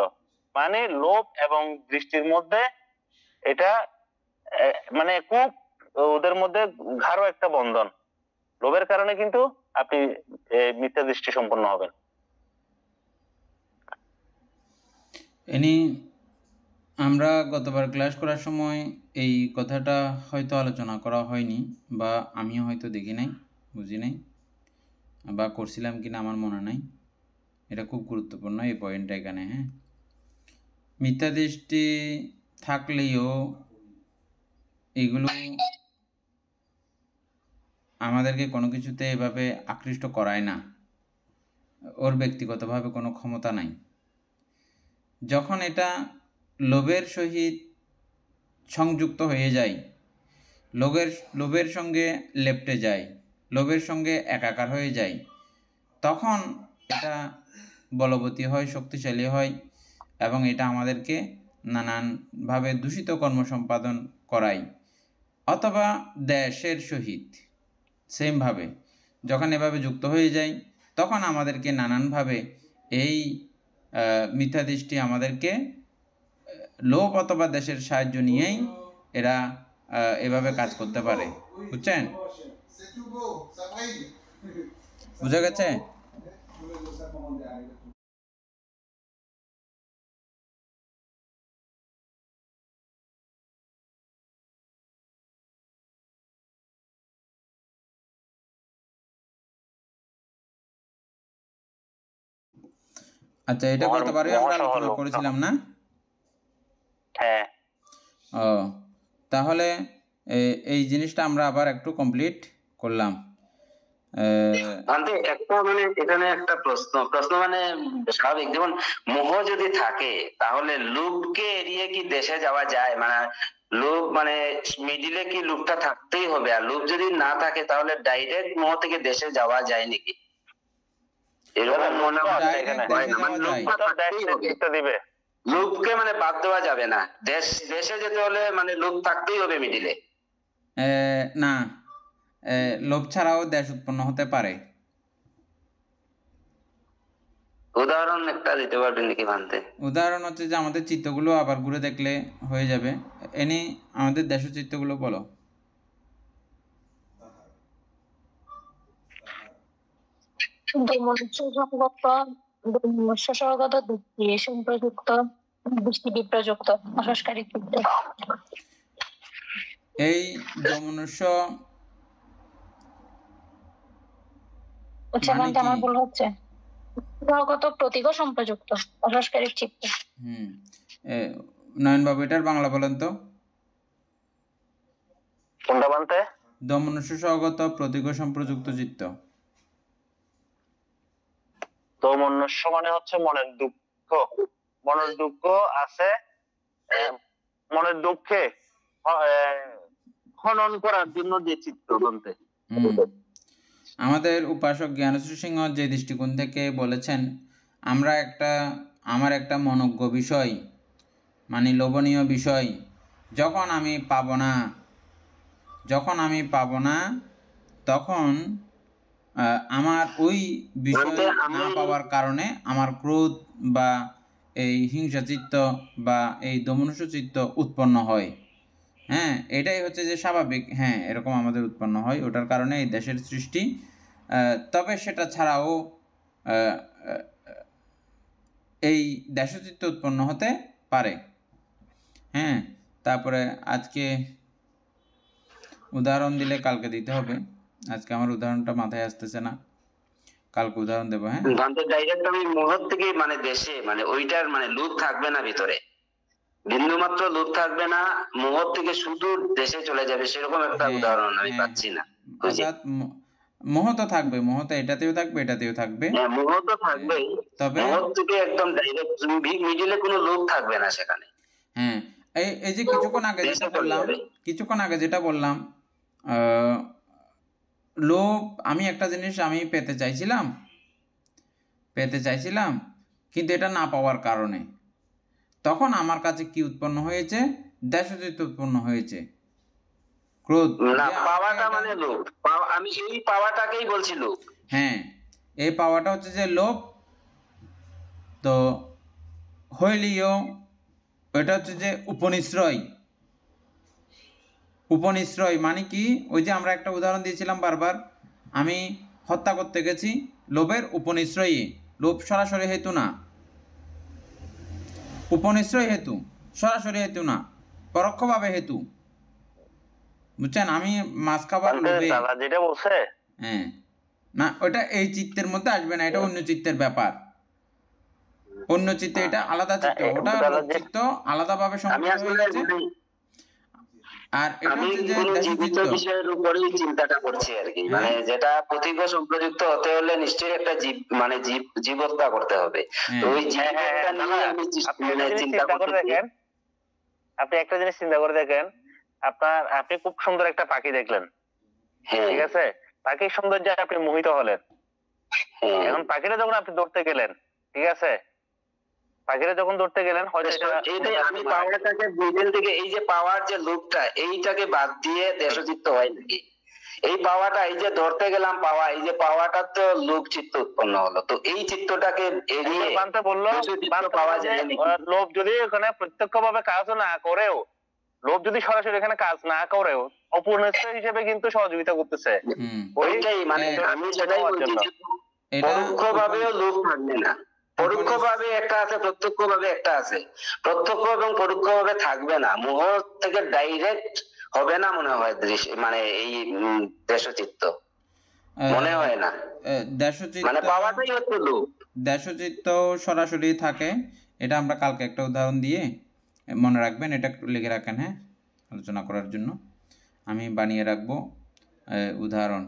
মানে লোভ এবং দৃষ্টির মধ্যে এটা মানে খুব ওদের মধ্যে গাঢ় একটা বন্ধন। লোভের কারণে কিন্তু আপনি মিথ্যা দৃষ্টি সম্পন্ন হবেন। ইনি আমরা গতবার ক্লাস করার সময় এই কথাটা হয়তো আলোচনা করা হয়নি, বা আমিও হয়তো দেখি নাই, বুঝি নাই, বা করছিলাম কিনা আমার মনে নাই। এটা খুব গুরুত্বপূর্ণ এই পয়েন্টটা এখানে। হ্যাঁ, মিথ্যা দৃষ্টি থাকলেও এগুলো আমাদেরকে কোনো কিছুতে এভাবে আকৃষ্ট করায় না, ওর ব্যক্তিগতভাবে কোনো ক্ষমতা নাই। যখন এটা লোভের সহিত সংযুক্ত হয়ে যায়, লোভের সঙ্গে লেপ্টে যায়, লোভের সঙ্গে একাকার হয়ে যায়, তখন এটা বলবতী হয়, শক্তিশালী হয়, এবং এটা আমাদেরকে নানানভাবে দূষিত কর্ম সম্পাদন করায়। অথবা দেশের সহিত সেমভাবে যখন এভাবে যুক্ত হয়ে যায়, তখন আমাদেরকে নানানভাবে এই মিথ্যা দৃষ্টি আমাদেরকে লোভ অথবা দেশের সাহায্য নিয়েই এরা এভাবে কাজ করতে পারে। বুঝছেন? বুঝা গেছে? আচ্ছা, এটা গতবারে আমরা আলোচনা করেছিলাম না? হ্যাঁ। ও, তাহলে এই জিনিসটা আমরা আবার একটু কমপ্লিট করলাম। একটা মানে এখানে একটা প্রশ্ন মানে স্বাভাবিক, যেমন মোহ যদি থাকে তাহলে লোভকে এড়িয়ে কি দেশে যাওয়া যায়? মানে লোভ মানে মিডিলে কি লোভটা থাকতেই হবে? আর লোভ যদি না থাকে তাহলে ডাইরেক্ট মোহ থেকে দেশে যাওয়া যায় নাকি? এরকম মনে হয় দিবে, লোভকে মানে বাদ দেওয়া যাবে না, দেশে যেতে হলে মানে লোভ থাকতেই হবে মিডিলে। না, লোভ ছাড়াও দেশ উৎপন্ন হতে পারে। উদাহরণ একটা দিতে পারবেন নাকি ভান্তে? উদাহরণ হচ্ছে যে আমাদের চিত্রগুলো আবার ঘুরে দেখলে হয়ে যাবে। এনে আমাদের দেশ চিত্রগুলো বলো। মনুষ্যসহগত দৃষ্টি সম্প্রযুক্ত দৃষ্টি বিপ্রযুক্ত অসংস্কারিক চিত্ত। এই মনুষ্য আমার ভুল হচ্ছে, সহগত প্রতীক সম্প্রযুক্ত অসংস্কারিক চিত্ত। নয়ন বাবু, এটার বাংলা বলেন তো। কোনটা বানতে? মনুষ্য সহগত প্রতীক সম্প্রযুক্ত চিত্ত। তো মনুষ্য মানে হচ্ছে মনের দুঃখ, মনের দুঃখ আছে, মনের দুঃখে খনন করার জন্য যে চিত্ত বলতে। আমাদের উপাসক জ্ঞানেশ্বর সিংহ যে দৃষ্টিকোণ থেকে বলেছেন, আমার একটা মনোজ্ঞ বিষয় মানে লোভনীয় বিষয় যখন আমি পাব না তখন আমার ওই বিষয় না পাওয়ার কারণে আমার ক্রোধ বা এই হিংসা চিত্ত বা এই দমনুষ্য চিত্ত উৎপন্ন হয়। হ্যাঁ, এটাই হচ্ছে যে স্বাভাবিক। হ্যাঁ, এরকম আমাদের উৎপন্ন হয়, ওটার কারণে এই দেশের সৃষ্টি। তবে সেটা ছাড়াও এই দেশচিত্ত উৎপন্ন হতে পারে। হ্যাঁ, তারপরে আজকে উদাহরণ দিলে কালকে দিতে হবে। আজকে আমার উদাহরণটা মাথায় আসতেছে না, কালকে উদাহরণ দেবো। হ্যাঁ, ডাইরেক্ট আমি মুহূর্ত থেকে মানে দেশে মানে ওইটার মানে লোভ থাকবে না, ভিতরে বিন্দু মাত্র লোভ থাকবে না, মুহূর্ত থেকে শুধু দেশে চলে যাবে, সেরকম একটা উদাহরণ আমি পাচ্ছি না। অর্থাৎ মোহ তো থাকবে, মোহ তো এটাতেও থাকবে এটাতেও থাকবে। হ্যাঁ, মোহ তো থাকবেই, তবে মোহ থেকে একদম ডাইরেক্ট মিডিলে কোনো লোভ থাকবে না সেখানে। হ্যাঁ, এই যে কিছুক্ষণ আগে যেটা বললাম লোভ, আমি একটা জিনিস আমি পেতে চাইছিলাম কিন্তু এটা না পাওয়ার কারণে তখন আমার কাছে কি উৎপন্ন হয়েছে? দেশচিত্ত উৎপন্ন হয়েছে, ক্রোধ। না, পাওয়াটা মানে লোভ, আমি এই পাওয়াটাকেই বলছি লোভ। হ্যাঁ, এই পাওয়াটা হচ্ছে যে লোভ। তো হইলেও এটা হচ্ছে যে উপনিশ্রয়। উপনিশ্রয় মানে কি, ওই যে আমরা একটা উদাহরণ দিয়েছিলাম বারবার, আমি হত্যা করতে গেছি লোভের উপনিশ্রয়ী। লোভ সরাসরি হেতু না, উপনিশ্রয় হেতু, সরাসরি হেতু না, পরোক্ষভাবে হেতু। বুঝছেন? আমি মাছ খাবার বলতে লোভে, দাদা যেটা বলছে, হ্যাঁ, না ওটা এই চিত্তের মধ্যে আসবে না, এটা অন্য চিত্তের ব্যাপার। অন্য চিত্তে, এটা আলাদা চিত্ত, ওটা দাদা লোভ চিত্ত আলাদাভাবে আমি সংগঠিত আসলে হয়ে গেছে। আর এটা আমি হচ্ছে যে কোনো দেশ জীবিত চিত্ত। বিষয়ের উপরেই চিন্তাটা করছি আর কি, মানে হ্যাঁ যেটা প্রতিজ্ঞ সম্প্রযুক্ত হতে হলে নিশ্চয়ই একটা জীব মানে জীব হত্যা করতে হবে। তো হ্যাঁ ওই জীব হত্যা নিয়ে আমি আপনি একটা মানে জিনিস চিন্তা চিন্তা করে করতেছি। দেখেন, আপনি একটা জিনিস চিন্তা করে দেখেন, আপনি খুব সুন্দর একটা পাখি দেখলেন, হ্যাঁ ঠিক আছে, পাখির সৌন্দর্যে আপনি মোহিত হলেন। হ্যাঁ। এখন পাখিটা যখন আপনি ধরতে গেলেন, ঠিক আছে, পাখিটা যখন ধরতে গেলেন হয়তো এটা এটাই আমি পাওয়ারটাকে বিজেল থেকে, এই যে পাওয়ার যে লুপটা, এইটাকে বাদ দিয়ে দেশচিত্ত হয় নাকি? এই পাওয়াটা, এই যে ধরতে গেলাম পাওয়া, এই যে পাওয়াটা তো লোভ চিত্ত উৎপন্ন হলো, তো এই চিত্তটাকে এড়িয়ে বানতে বললো, দেশচিত্ত পাওয়া যায় নাকি? লোভ যদি এখানে প্রত্যক্ষভাবে কাজও না করেও, লোভ যদি সরাসরি এখানে কাজ না করেও অপনিশ্রয় হিসেবে কিন্তু সহযোগিতা করতেছে। ওইটাই মানে আমি সেটাই বলছি যে এটা পরোক্ষভাবেও লোভ থাকবে না, পরোক্ষভাবে একটা আছে, প্রত্যক্ষভাবে একটা আছে। প্রত্যক্ষ এবং পরোক্ষভাবে থাকবে না, মোহ থেকে ডাইরেক্ট হবে না মনে হয় দৃশ্য, মানে এই দেশচিত্ত মনে হয় না, দেশচিত্ত, মানে পাওয়াটাই হচ্ছে লোভ। দেশচিত্ত সরাসরি থাকে, এটা আমরা কালকে একটা উদাহরণ দিয়ে মনে রাখবেন, এটা একটু লিখে রাখেন, হ্যাঁ, আলোচনা করার জন্য আমি বানিয়ে রাখবো উদাহরণ।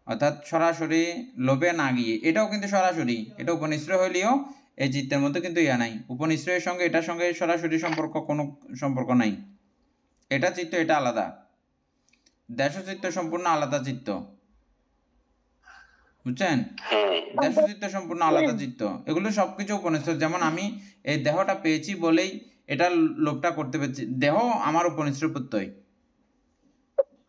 অর্থাৎ সরাসরি লোভে না গিয়ে, এটাও কিন্তু সরাসরি, এটা উপনিশ্রয় হইলেও এই চিত্তের মধ্যে কিন্তু ইয়া নাই, উপনিশ্রয়ের সঙ্গে এটার সঙ্গে সরাসরি সম্পর্ক, কোনো সম্পর্ক নাই। এটা চিত্ত, এটা আলাদা। দেশচিত্ত সম্পূর্ণ আলাদা চিত্ত, বুঝছেন? দেশচিত্ত সম্পূর্ণ আলাদা চিত্ত, এগুলো সবকিছু উপনিশ্রয়। যেমন আমি এই দেহটা পেয়েছি বলেই এটা লোভটা করতে পেরেছি, দেহ আমার উপনিশ্রয় প্রত্যয়।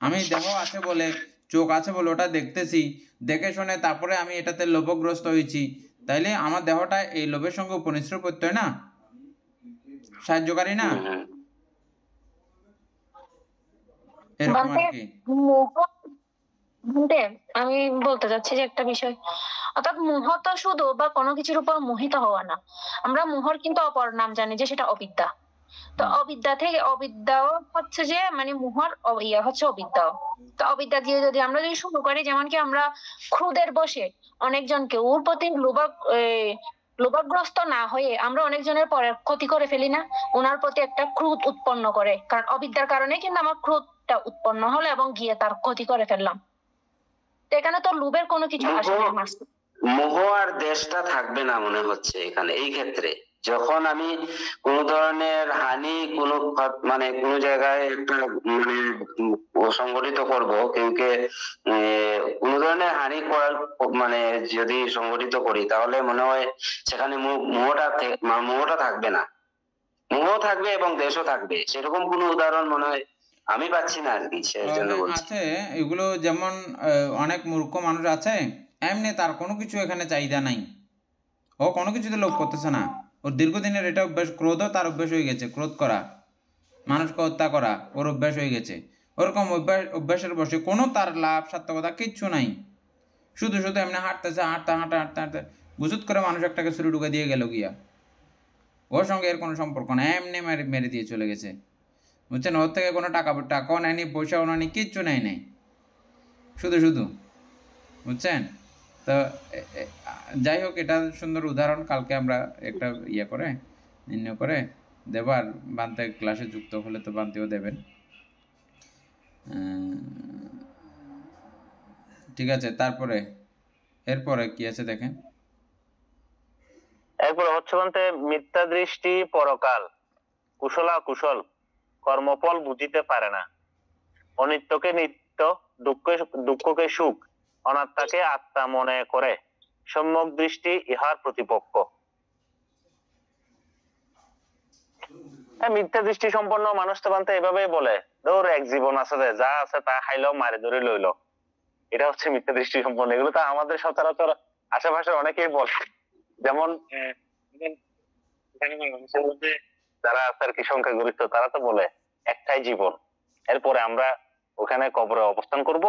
আমি দেহ আছে বলে, চোখ আছে বলে ওটা দেখতেছি, দেখে শুনে তারপরে আমি এটাতে লোভগ্রস্ত হয়েছি, তাইলে আমার দেহটা এই লোভের সঙ্গে উপনিশ্রয় প্রত্যয় না, সাহায্যকারী না, এরকম আর কি। আমি বলতে চাচ্ছি যে একটা বিষয়, অর্থাৎ মোহ তো শুধু বা কোনো কিছুর উপর মোহিত হওয়া না, আমরা মোহর কিন্তু অপর নাম জানি যে সেটা অবিদ্যা। তো অবিদ্যা থেকে, অবিদ্যাও হচ্ছে যে মানে মোহর ইয়া হচ্ছে অবিদ্যাও। তো অবিদ্যা দিয়ে যদি আমরা শুরু করি, যেমন কি আমরা ক্রোধের বশে অনেকজনকে ওর প্রতি লোভাগ্রস্ত না হয়ে আমরা অনেকজনের পরে ক্ষতি করে ফেলি না, ওনার প্রতি একটা ক্রোধ উৎপন্ন করে, কারণ অবিদ্যার কারণে কিন্তু আমার ক্রোধটা উৎপন্ন হলো এবং গিয়ে তার ক্ষতি করে ফেললাম। তো এখানে তো লোভের কোনো কিছু আসে না। মোহ আর দেশটা থাকবে না মনে হচ্ছে এখানে, এই ক্ষেত্রে যখন আমি কোন ধরনের হানি মানে কোন জায়গায় একটা মানে সংগঠিত করব, কেউকে কোন ধরনের হানি করার মানে যদি সংগঠিত করি, তাহলে মনে হয় সেখানে মোহটা থাকবে না। মোহ থাকবে এবং দেশও থাকবে, সেরকম কোন উদাহরণ মনে হয় আমি পাচ্ছি না আর কি, সেজন্য বলছি। আছে এগুলো, যেমন অনেক মূর্খ মানুষ আছে, এমনি তার কোনো কিছু এখানে চাহিদা নাই, ও কোনো কিছুতে লোভ করতেছে না, ওর দীর্ঘদিনের এটা অভ্যাস, ক্রোধও তার অভ্যাস হয়ে গেছে, ক্রোধ করা, মানুষকে হত্যা করা ওর অভ্যাস হয়ে গেছে। ওরকম অভ্যাসের বসে কোনো তার লাভ সার্থকতা কিচ্ছু নাই, শুধু শুধু এমনি হাঁটতেছে, হাঁটতে গুজুত করে মানুষ একটাকে ছুরি ঢুকে দিয়ে গেল গিয়া, ওর সঙ্গে এর কোনো সম্পর্ক না, এমনি মেরে দিয়ে চলে গেছে, বুঝছেন? ওর থেকে কোনো টাকাও নেয়নি, পয়সাও নেয়নি, কিচ্ছু নেয় নাই, শুধু শুধু, বুঝছেন? তো যাই হোক, এটা সুন্দর উদাহরণ, কালকে আমরা একটা ইয়ে করে নির্ণয় করে দেব, আর বান্তে ক্লাসে যুক্ত হলে তো বান্তেও দেবেন। ঠিক আছে, তারপরে এরপরে কি আছে দেখেন। এরপর হচ্ছে বলতে মিথ্যা দৃষ্টি পরকাল, কুশলা কুশল কর্মফল বুঝিতে পারে না, অনিত্যকে নিত্য, দুঃখকে সুখ, অনাত্মাকে আত্মা মনে করে, সম্যক দৃষ্টি ইহার প্রতিপক্ষ। মিথ্যা দৃষ্টি সম্পন্ন মানুষ তো বানতে এভাবেই বলে, ধর এক জীবন আছে, যা আছে তা খাইলো, মারি ধরে লইলো, এটা হচ্ছে মিথ্যা দৃষ্টি সম্পন্ন। এগুলো তো আমাদের সচরাচর আশেপাশে অনেকেই বলে, যেমন এখানে মানুষের মধ্যে যারা আছে আর কি সংখ্যাগরিষ্ঠ, তারা তো বলে একটাই জীবন, এরপরে আমরা ওখানে কবরে অবস্থান করব,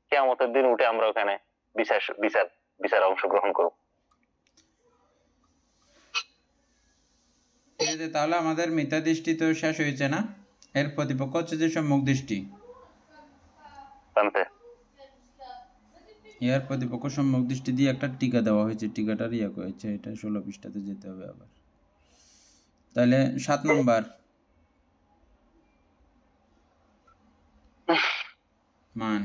কিয়ামতের দিন উঠে আমরা ওখানে বিচার বিচার বিচারে অংশগ্রহণ করব। ঠিক আছে, তাহলে আমাদের মিথ্যা দৃষ্টি তো শেষ হয়েছে না? এর প্রতিপক্ষ হচ্ছে যে সম্যক দৃষ্টি। জানতে ইয়ার প্রতিপক্ষ সম্যক দৃষ্টি দিয়ে একটা টিকা দেওয়া হয়েছে, টিকাটার ইয়া করেছে, এটা 16 পৃষ্ঠাতে যেতে হবে আবার। তাহলে 7 নম্বর মান।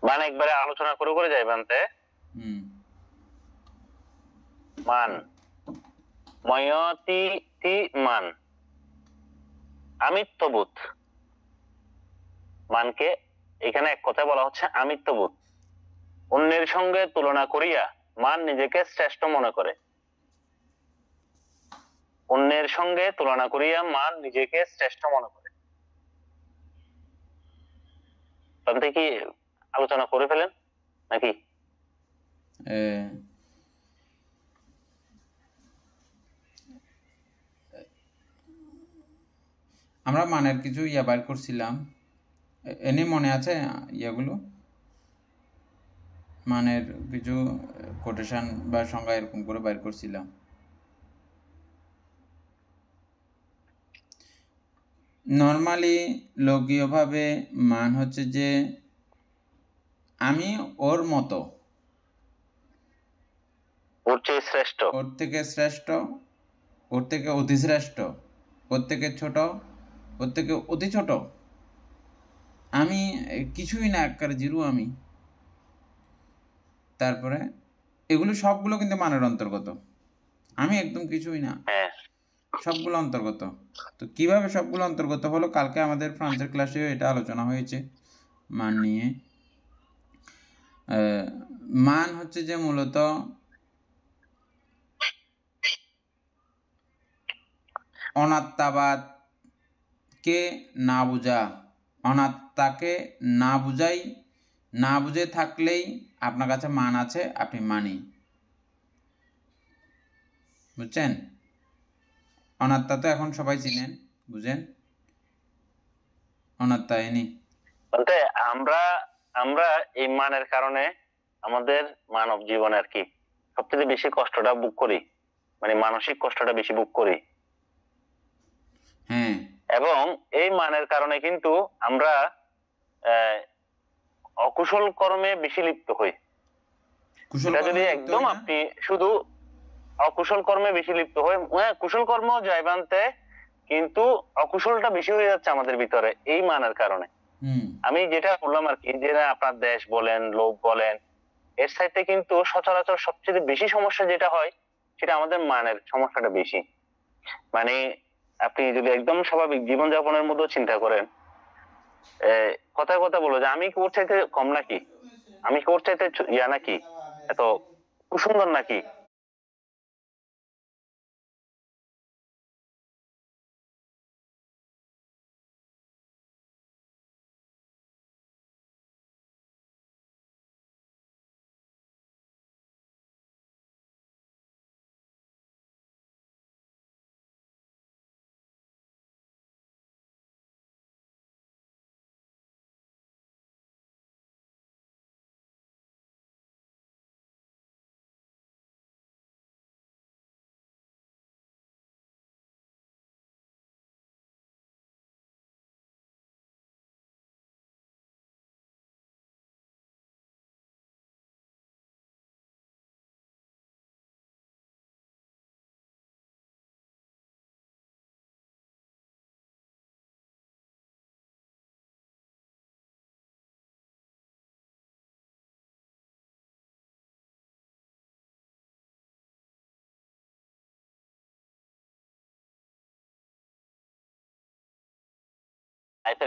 মানে একবারে আলোচনা করে করে যাই বানতে। মান ময়তি তি মান, আমিত্ববোধ। মানকে এখানে এক কথা বলা হচ্ছে আমিত্ববোধ। অন্যের সঙ্গে তুলনা করিয়া মান নিজেকে শ্রেষ্ঠ মনে করে। অন্যের সঙ্গে তুলনা করিয়া মান নিজেকে শ্রেষ্ঠ মনে করে। তাতে কি আলোচনা করে ফেলেন নাকি? আমরা মানের কিছু ইয়া বাইর করছিলাম, এনে মনে আছে ইয়াগুলো? মানের কিছু কোটেশন বা সংজ্ঞা এরকম করে বাইর করছিলাম। নর্মালি লৌকিকভাবে মান হচ্ছে যে আমি ওর মতো, ওর চেয়ে শ্রেষ্ঠ, ওর থেকে শ্রেষ্ঠ, ওর থেকে অতি শ্রেষ্ঠ, ওর থেকে ছোট, ওর থেকে অতি ছোট, আমি কিছুই না, একবারে জিরো আমি। তারপরে এগুলো সবগুলো কিন্তু মানের অন্তর্গত, আমি একদম কিছুই না, সবগুলো অন্তর্গত। তো কিভাবে সবগুলো অন্তর্গত হলো, কালকে আমাদের ফ্রান্সের ক্লাসেও এটা আলোচনা হয়েছে মান নিয়ে। মান হচ্ছে যে মূলত অনাত্মাবাদ কে না বুঝা, অনাত্মাকে না বুঝাই, না বুঝে থাকলেই আপনার কাছে মান আছে, আপনি মানি। বুঝছেন? অনাত্মা তো এখন সবাই চিনেন, বুঝেন অনাত্মা এনি। বলতে আমরা আমরা এই মানের কারণে আমাদের মানব জীবনে আর কি সবচেয়ে বেশি কষ্টটা ভোগ করি, মানে মানসিক কষ্টটা বেশি ভোগ করি। হ্যাঁ, এবং এই মানের কারণে কিন্তু আমরা অকুশল কর্মে বেশি লিপ্ত হই। এটা যদি একদম আপনি শুধু অকুশল কর্মে বেশি লিপ্ত হই, কুশল কর্ম যাইবান্তে, কিন্তু অকুশলটা বেশি হয়ে যাচ্ছে আমাদের ভিতরে এই মানের কারণে। আমি যেটা বললাম আর কি, যে আপনার দেশ বলেন, লোভ বলেন, এর সাইডে কিন্তু সচরাচর সবচেয়ে বেশি সমস্যা যেটা হয় সেটা আমাদের মানের সমস্যাটা বেশি। মানে আপনি যদি একদম স্বাভাবিক জীবনযাপনের মধ্যে চিন্তা করেন, কথায় কথা বলো যে আমি কি ওর চাইতে কম নাকি, আমি কি ওর চাইতে ইয়া নাকি, এত সুন্দর নাকি,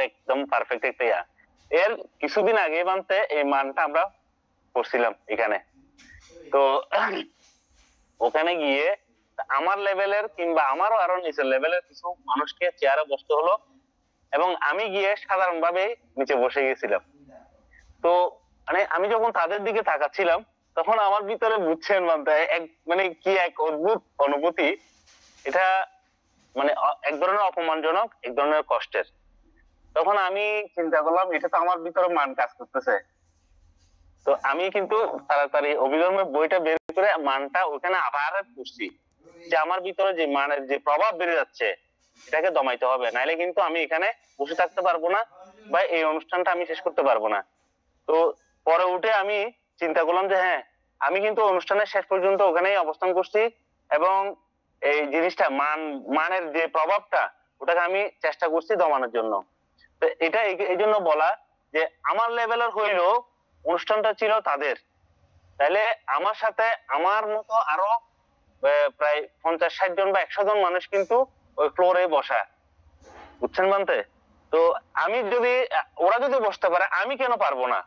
একদম পারফেক্ট একটা ইয়া। এর কিছুদিন আগে বানতে এই মানটা আমরা করছিলাম এখানে, তো ওখানে গিয়ে আমার লেভেলের কিংবা আমারও আরো নিচের লেভেলের কিছু মানুষকে চেয়ারে বসতে হলো, এবং আমি গিয়ে সাধারণভাবে নিচে বসে গেছিলাম। তো মানে আমি যখন তাদের দিকে তাকাচ্ছিলাম, তখন আমার ভিতরে বুঝছেন মানে কি এক অদ্ভুত অনুভূতি। এটা মানে এক ধরনের অপমানজনক, এক ধরনের কষ্টের। তখন আমি চিন্তা করলাম এটা তো আমার ভিতরে মান কাজ করতেছে। তো আমি কিন্তু তাড়াতাড়ি অভিধর্মের বইটা বের করে মানটা ওখানে আবার করছি, যে আমার ভিতরে যে মানের যে প্রভাব বেড়ে যাচ্ছে এটাকে দমাইতে হবে, নাইলে কিন্তু আমি এখানে বসে থাকতে পারবো না বা এই অনুষ্ঠানটা আমি শেষ করতে পারবো না। তো পরে উঠে আমি চিন্তা করলাম যে হ্যাঁ, আমি কিন্তু অনুষ্ঠানের শেষ পর্যন্ত ওখানেই অবস্থান করছি, এবং এই জিনিসটা মানের যে প্রভাবটা ওটাকে আমি চেষ্টা করছি দমানোর জন্য। তো এটা এই জন্য বলা যে আমার লেভেলের হইলেও অনুষ্ঠানটা ছিল তাদের, তাইলে আমার সাথে আমার মতো আরো প্রায় 50-60 জন বা 100 জন মানুষ কিন্তু ওই ফ্লোরে বসা, বুঝছেন বান্তে? তো আমি যদি ওরা যদি বসতে পারে আমি কেন পারবো না?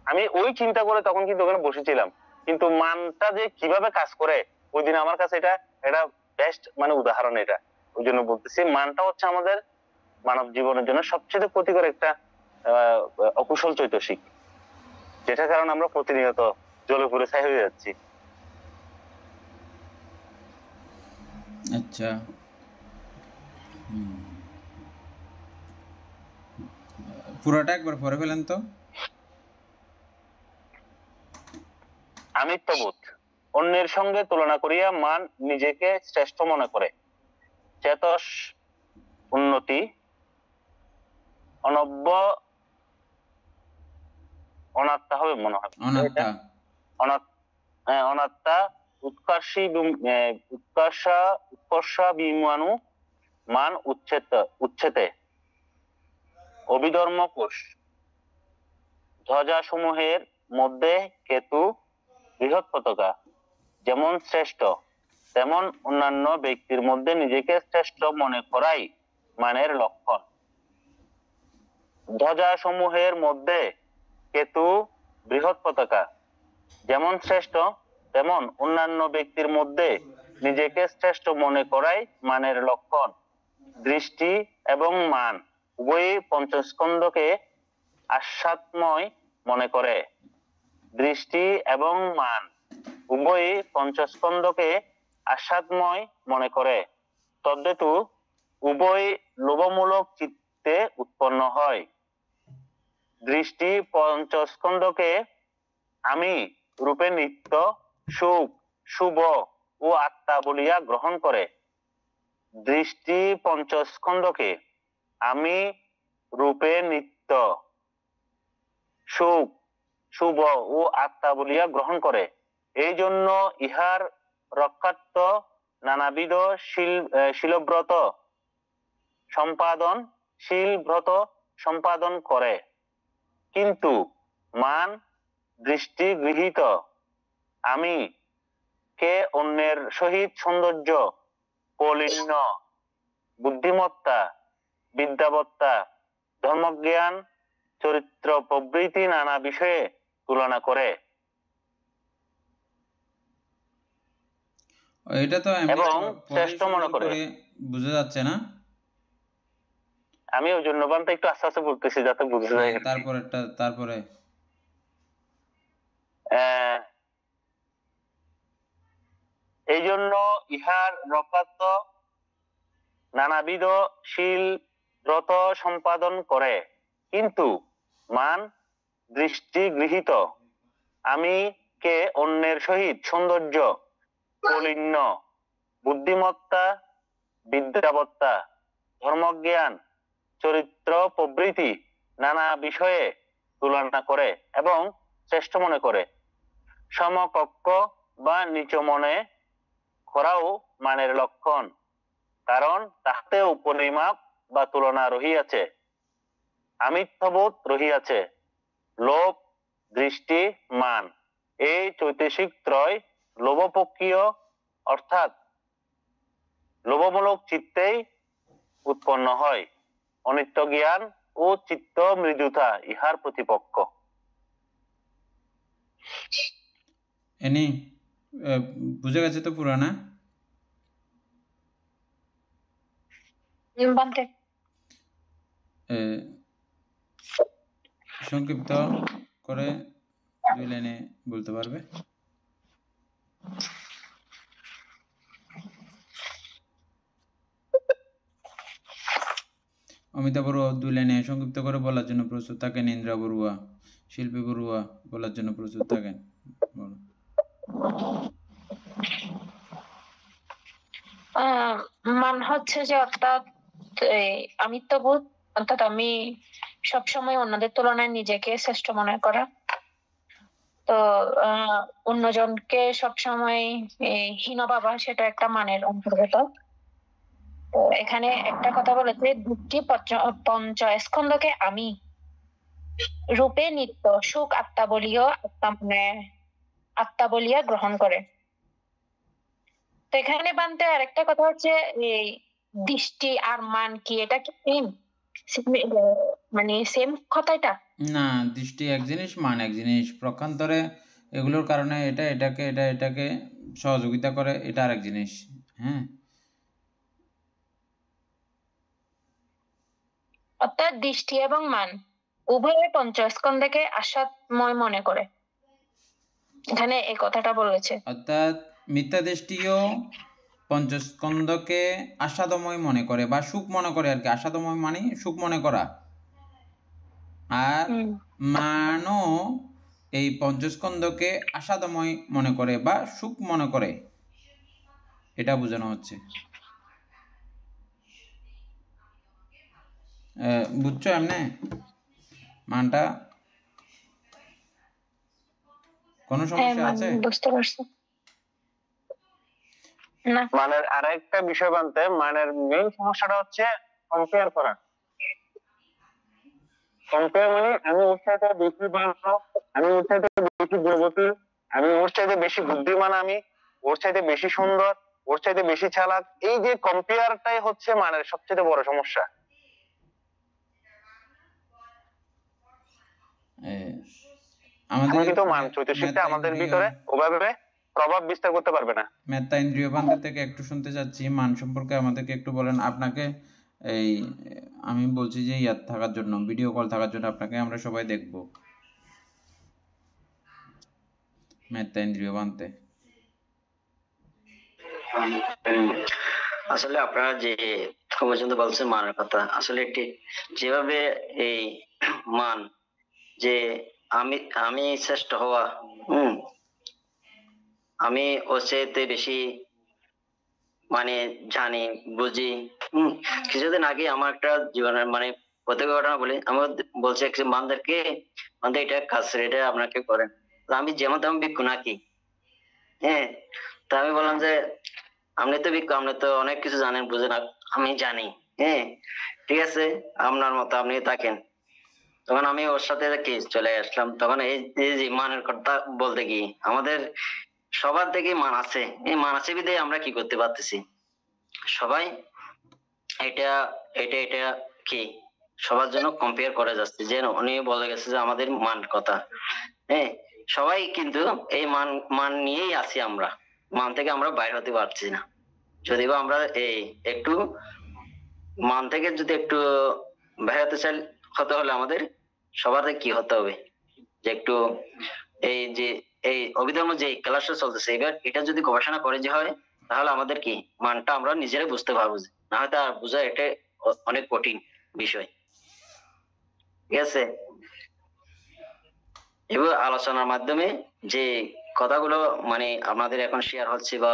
আমি ওই চিন্তা করে তখন কিন্তু ওখানে বসেছিলাম। কিন্তু মানটা যে কিভাবে কাজ করে ওই দিন আমার কাছে এটা বেস্ট মানে উদাহরণ। এটা ওই জন্য বলতেছি মানটা হচ্ছে আমাদের মানব জীবনের জন্য সবচেয়ে ক্ষতিকর একটা অকুশল চৈতসিক, যেটার কারণে আমরা প্রতিনিয়ত জ্বলে পুড়ে ছাই হয়ে যাচ্ছি। আচ্ছা, পুরোটা একবার পড়ে ফেলেন তো। আমিত্ববোধ অন্যের সঙ্গে তুলনা করিয়া মান নিজেকে শ্রেষ্ঠ মনে করে, চেতস উন্নতি অনব্য অনাত্মা হবে মনে হয়, অনাত্মা, অনাত্মা উৎকর্ষা বিমানু মান উচ্ছেতে অভিধর্ম কোষ ধ্বজা সমূহের মধ্যে কেতু বৃহৎ পতাকা, যেমন শ্রেষ্ঠ তেমন অন্যান্য ব্যক্তির মধ্যে নিজেকে শ্রেষ্ঠ মনে করাই মানের লক্ষণ। ধ্বজা সমূহের মধ্যে কেতু বৃহৎ পতাকা, যেমন শ্রেষ্ঠ তেমন অন্যান্য ব্যক্তির মধ্যে নিজেকে শ্রেষ্ঠ মনে করাই মানের লক্ষণ। দৃষ্টি এবং মান উভয়ই পঞ্চস্কন্ধকে আস্বাদময় মনে করে। দৃষ্টি এবং মান উভয়ই পঞ্চস্কন্ধকে আস্বাদময় মনে করে। তদ্হেতু উভয় লোভমূলক চিত্তে উৎপন্ন হয়। দৃষ্টি পঞ্চস্কন্ধকে আমি রূপে নিত্য, সুখ, শুভ ও আত্মা বলিয়া গ্রহণ করে। দৃষ্টি পঞ্চস্কন্ধকে আমি রূপে নিত্য, সুখ, শুভ ও আত্মা বলিয়া গ্রহণ করে। এই জন্য ইহার রক্ষার্থ নানাবিধ শীলব্রত সম্পাদন করে। কিন্তু মান দৃষ্টি গৃহীত আমি কে অন্যের সহিত সৌন্দর্য, কৌলীন্য, বুদ্ধিমত্তা, বিদ্যাবত্তা, ধর্মজ্ঞান, চরিত্র প্রভৃতি নানা বিষয়ে তুলনা করে। এটা তো এবং শ্রেষ্ঠ মনে করে বোঝা যাচ্ছে না। আমি ওই জন্য বানটা একটু আস্তে আস্তে বলতেছি যাতে বুঝে যায়। তারপরে এই জন্য ইহার রক্ষার্থ নানাবিধ শীল ব্রত সম্পাদন করে। কিন্তু মান দৃষ্টি গৃহীত আমি কে অন্যের সহিত সৌন্দর্য, কৌলীন্য, বুদ্ধিমত্তা, বিদ্যাবত্তা, ধর্মজ্ঞান, চরিত্র প্রভৃতি নানা বিষয়ে তুলনা করে এবং শ্রেষ্ঠ মনে করে। সমকক্ষ বা নিচ মনে করাও মানের লক্ষণ, কারণ তাহাতেও পরিমাপ বা তুলনা রহিয়াছে, আমিত্ববোধ রহিয়াছে। লোভ, দৃষ্টি, মান এই চৈতসিক ত্রয় লোভপক্ষীয় অর্থাৎ লোভমূলক চিত্তেই উৎপন্ন হয়। অনিত্য জ্ঞান ও চিত্ত মৃদুতা ইহার প্রতিপক্ষ। এনি বুঝে গেছে তো পুরানা? বান্তে সংক্ষিপ্ত করে 2 লাইনে বলতে পারবে? অমিতা বড়ুয়া 2 লাইনে সংক্ষিপ্ত করে বলার জন্য প্রস্তুত থাকেন। ইন্দ্রা বড়ুয়া, শিল্পী বড়ুয়া বলার জন্য প্রস্তুত থাকেন। বলো। মান হচ্ছে যে অর্থাৎ আমিত্ববোধ, অর্থাৎ আমি সবসময় অন্যদের তুলনায় নিজেকে শ্রেষ্ঠ মনে করা। তো অন্যজনকে সবসময় হীন ভাবা, সেটা একটা মানের অন্তর্গত। তো এখানে একটা কথা বলেছে, দুটি পঞ্চস্কন্ধকে আমি রূপে নিত্য সুখ আত্মা বলিয়া গ্রহণ করে। তো এখানে বানতে আরেকটা কথা হচ্ছে, এই দৃষ্টি আর মান কি, এটা কি সেম, মানে সেম কথাটা? না, দৃষ্টি এক জিনিস, মান এক জিনিস। পক্ষান্তরে এগুলোর কারণে এটা এটাকে সহযোগিতা করে, এটা আরেক জিনিস। হ্যাঁ, অর্থাৎ দৃষ্টি এবং মান উভয়ে পঞ্চস্কন্ধকে আস্বাদময় মনে করে, এখানে এই কথাটা বলেছে। অর্থাৎ মিথ্যা দৃষ্টিও পঞ্চস্কন্ধকে আস্বাদময় মনে করে বা সুখ মনে করে আর কি। আস্বাদময় মানে সুখ মনে করা। আর মানও এই পঞ্চস্কন্ধকে আস্বাদময় মনে করে বা সুখ মনে করে, এটা বোঝানো হচ্ছে। বুঝছো এমনে মানটা? কোনো সমস্যা আছে? বুঝতে পারছি। না, মানের আরেকটা বিষয় বানতে, মানের মেইন সমস্যাটা হচ্ছে কম্পেয়ার করা। কম্পেয়ার মানে আমি ওর চাইতে বেশি ভালো, আমি ওর চাইতে বেশি গুণবতী, আমি ওর চাইতে বেশি বুদ্ধিমান, আমি ওর চাইতে বেশি সুন্দর, ওর চাইতে বেশি চালাক। এই যে কম্পেয়ারটাই হচ্ছে মানের সবচেয়ে বড় সমস্যা। আমাদের কিন্তু মান চৈতসিকটা আমাদের ভিতরে ওভাবে প্রভাব বিস্তার করতে পারবে না। মেত্তা ইন্দ্রিয় বান্ধব থেকে একটু শুনতে চাচ্ছি, মান সম্পর্কে আমাদেরকে একটু বলেন। আপনাকে এই আমি বলছি যে ইয়াদ থাকার জন্য, ভিডিও কল থাকার জন্য আপনাকে আমরা সবাই দেখব মেত্তা ইন্দ্রিয় বানতে। আসলে আপনারা যে পর্যন্ত বলছেন মানের কথা, আসলে ঠিক যেভাবে এই মান যে আমি আমি শ্রেষ্ঠ হওয়া, আমি ওর চাইতে বেশি মানে জানি বুঝি। কিছুদিন আগে আমার একটা জীবনের মানে প্রত্যেক ঘটনা বলি, আমার বলছে মানদেরকে, মানদের এটা কাজ, এটা আপনাকে করেন। আমি যেমন তেমন বিক্ষু নাকি, হ্যাঁ। তা আমি বললাম যে আপনি তো বিজ্ঞ, আপনি তো অনেক কিছু জানেন বুঝেন। আমি জানি, হ্যাঁ ঠিক আছে, আপনার মতো আপনি থাকেন। তখন আমি ওর সাথে কি চলে আসলাম। তখন এই যে মানের কথা বলতে কি, আমাদের সবার থেকে মান আছে, এই মান আছে বিধায় আমরা কি করতে পারতেছি, সবাই এটা এটা এটা কি সবার জন্য কম্পেয়ার করে যাচ্ছে। যে উনি বলে গেছে যে আমাদের মান কথা, হ্যাঁ সবাই কিন্তু এই মান মান নিয়েই আছি আমরা। মান থেকে আমরা বাইরে হতে পারছি না। যদি বা আমরা এই একটু মান থেকে যদি একটু বেরোতে চাই, হতে হলে আমাদের সবার কি হতে হবে, যে একটু এই যে এই অভিধর্ম যে ক্লাসটা চলতেছে, এবার এটা যদি গবেষণা করে যে হয়, তাহলে আমাদের কি মানটা আমরা নিজেরাই বুঝতে পারবো। না হয়তো আর বোঝা এটা অনেক কঠিন বিষয়, ঠিক আছে। এবার আলোচনার মাধ্যমে যে কথাগুলো মানে আমাদের এখন শেয়ার হচ্ছে বা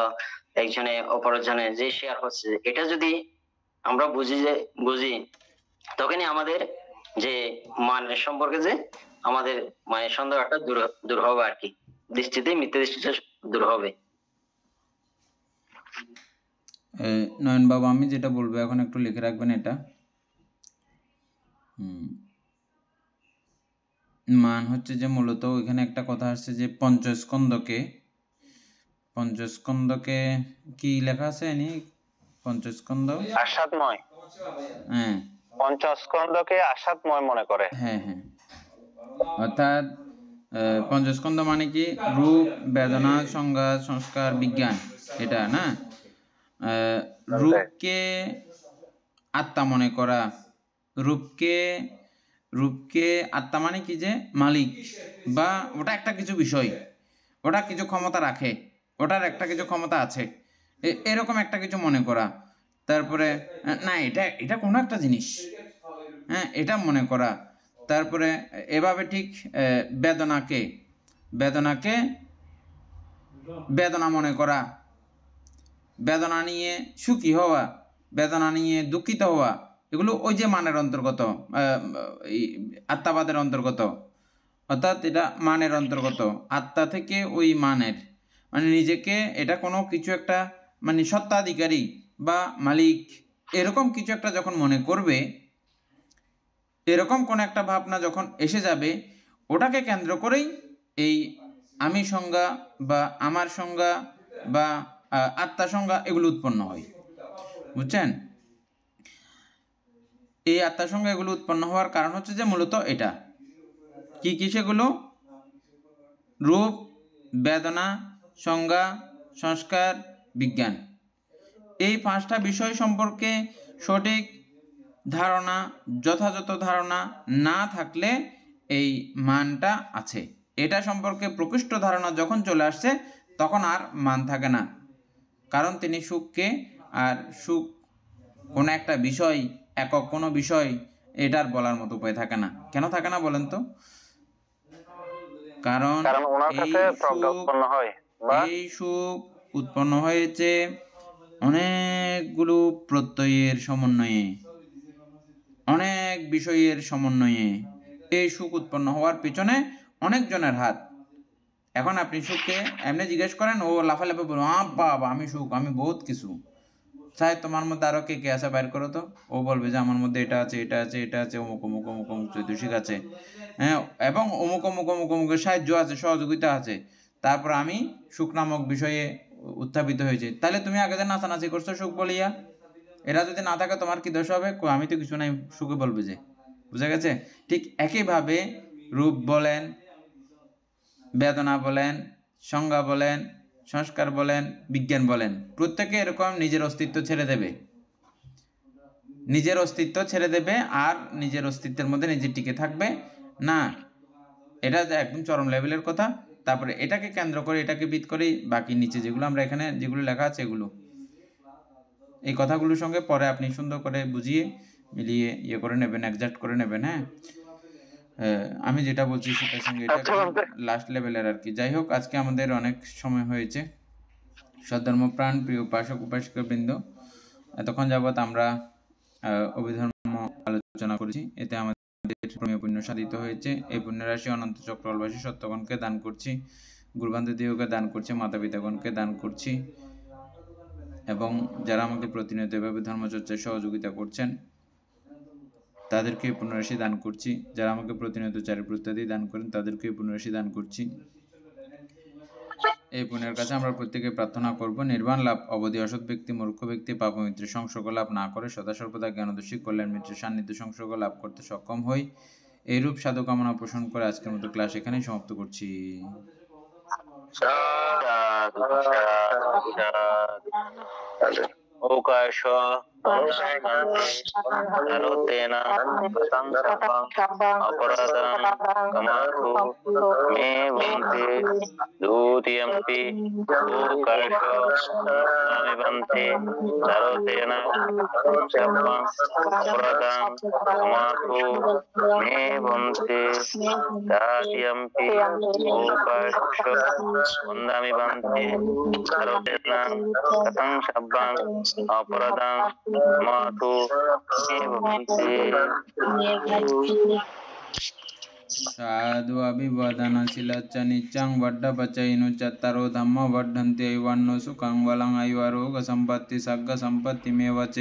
একজনে অপরজনে যে শেয়ার হচ্ছে, এটা যদি আমরা বুঝি তখনই আমাদের যে মানের সম্পর্কে যে আমাদের মানে সন্দেহটা দূর হবে আর কি, দৃষ্টিতে মিথ্যা দৃষ্টিটা দূর হবে। নয়ন বাবু, আমি যেটা বলবো এখন একটু লিখে রাখবেন এটা। মান হচ্ছে যে মূলত এখানে একটা কথা আসছে যে পঞ্চস্কন্ধকে কি লেখা আছে এনি, পঞ্চস্কন্ধ আস্বাদময়, হ্যাঁ পঞ্চস্কন্ধকে আস্বাদময় মনে করে। হ্যাঁ হ্যাঁ, অর্থাৎ পঞ্চস্কন্ধ মানে কি, রূপ, বেদনা, সংজ্ঞা, সংস্কার, বিজ্ঞান, এটা না। রূপকে আত্মা মনে করা, রূপকে রূপকে আত্মা মানে কি যে মালিক, বা ওটা একটা কিছু বিষয়, ওটা কিছু ক্ষমতা রাখে, ওটার একটা কিছু ক্ষমতা আছে, এরকম একটা কিছু মনে করা। তারপরে না এটা এটা কোনো একটা জিনিস, হ্যাঁ এটা মনে করা। তারপরে এভাবে ঠিক বেদনাকে বেদনাকে বেদনা মনে করা, বেদনা নিয়ে সুখী হওয়া, বেদনা নিয়ে দুঃখিত হওয়া, এগুলো ওই যে মানের অন্তর্গত, এই আত্মাবাদের অন্তর্গত। অর্থাৎ এটা মানের অন্তর্গত, আত্মা থেকে ওই মানের, মানে নিজেকে এটা কোনো কিছু একটা মানে সত্ত্বাধিকারী বা মালিক এরকম কিছু একটা যখন মনে করবে, এরকম কোন একটা ভাবনা যখন এসে যাবে, ওটাকে কেন্দ্র করেই এই আমি সংজ্ঞা বা আমার সংজ্ঞা বা আত্মা সংজ্ঞা এগুলো উৎপন্ন হয়, বুঝছেন? এই আত্মা সংজ্ঞা এগুলো উৎপন্ন হওয়ার কারণ হচ্ছে যে মূলত এটা কি কি সেগুলো রূপ, বেদনা, সংজ্ঞা, সংস্কার, বিজ্ঞান। এই পাঁচটা বিষয় সম্পর্কে সঠিক ধারণা, যথাযথ ধারণা না থাকলে এই মানটা আছে, এটা সম্পর্কে প্রকৃষ্ট ধারণা যখন চলে আসছে তখন আর মান থাকে না। কারণ তিনি সুখকে, আর সুখ কোনো একটা বিষয়, একক কোনো বিষয়, এটার বলার মতো উপায় থাকে না। কেন থাকে না বলেন তো? কারণ ওনার কাছে প্রজ্ঞা উৎপন্ন হয়, এই সুখ উৎপন্ন হয়েছে অনেকগুলো প্রত্যয়ের সমন্বয়ে, অনেক বিষয়ের সমন্বয়ে। এই সুখ উৎপন্ন হওয়ার পিছনে অনেকজনের হাত। এখন আপনি সুখকে এমনি জিজ্ঞেস করেন, ও লাফালাফি বলবো বাবা আমি সুখ, আমি বহুত কিছু চাই, তোমার মধ্যে আরো কে কে আছে বাইর করো তো। ও বলবে যে আমার মধ্যে এটা আছে, এটা আছে, এটা আছে, অমুক অমুক অমুক অমুক চৈতসিক আছে, হ্যাঁ, এবং অমুক অমুক অমুক অমুকের সাহায্য আছে, সহযোগিতা আছে। তারপর আমি সুখ নামক বিষয়ে উত্থাপিত হয়েছে। তাহলে তুমি আগে যে নাচানাচি করছো সুখ বলিয়া, এরা যদি না থাকে তোমার কি দোষ হবে? আমি তো কিছু নাই, সুখে বলবে যে। বুঝা গেছে? ঠিক একইভাবে রূপ বলেন, বেদনা বলেন, সংজ্ঞা বলেন, সংস্কার বলেন, বিজ্ঞান বলেন, প্রত্যেকে এরকম নিজের অস্তিত্ব ছেড়ে দেবে, নিজের অস্তিত্ব ছেড়ে দেবে আর নিজের অস্তিত্বের মধ্যে নিজে টিকে থাকবে না। এটা একদম চরম লেভেলের কথা। তারপরে এটাকে কেন্দ্র করে, এটাকে ভিত করে বাকি নিচে যেগুলো আমরা এখানে যেগুলো লেখা আছে এগুলো, এই কথাগুলোর সঙ্গে পরে আপনি সুন্দর করে বুঝিয়ে মিলিয়ে ইয়ে করে নেবেন, অ্যাডজাস্ট করে নেবেন। হ্যাঁ, আমি যেটা বলছি সেটার সঙ্গে এটা লাস্ট লেভেলের আর কি। যাই হোক, আজকে আমাদের অনেক সময় হয়েছে। সদ্ধর্মপ্রাণ প্রিয় উপাসক উপাসিকা বৃন্দ, এতক্ষণ যাবৎ আমরা অভিধর্ম আলোচনা করেছি। এতে আমাদের পুণ্য সাধিত হয়েছে। এই পুণ্যরাশি অনন্ত চক্রবাসী সত্যগণকে দান করছি, গুরুবান্ধবকে দান করছি, মাতা পিতাগণকে দান করছি, এবং যারা আমাকে প্রতিনিয়ত এভাবে ধর্মচর্চায় সহযোগিতা করছেন তাদেরকে পুণ্যরাশি দান করছি। যারা আমাকে প্রতিনিয়ত চারিপ্রত্যাদি দান করেন তাদেরকে পুণ্যরাশি দান করছি। এই পুণ্যের কাছে আমরা প্রত্যেকে প্রার্থনা করব নির্বাণ লাভ, অবধি অসৎ ব্যক্তি, মূর্খ ব্যক্তি পাপ মিত্রের সংসর্গ লাভ না করে সদা সর্বদা জ্ঞানদর্শী কল্যাণ মিত্রের সান্নিধ্য সংসর্গ লাভ করতে সক্ষম হই। এইরূপ সাধু কামনা পোষণ করে আজকের মতো ক্লাস এখানেই সমাপ্ত করছি। ওকাশ নরোতেন সংসর্পং অপরাধং কামাতু মে বন্তে দ্যুতিয়ম্পি ওকাশ নামি বন্তে নরোতেন সংসর্পং অপরাধং কামাতু মে বন্তে দ্যুতিয়ম্পি ওকাশ নামি বন্তে নরোতেন সংসর্পং অপরাধং মাতু साधु अभिवदनशीलच्च नित्यं वड्डपचैनु चत्तरो धम्म वर्धन्ते ऐवन्नो सुखं बलं ऐवरोग संपत्ति सग्ग संपत्तिमेव च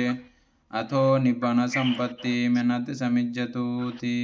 अथो निब्बन संपत्ति मेनति समिज्जतोति।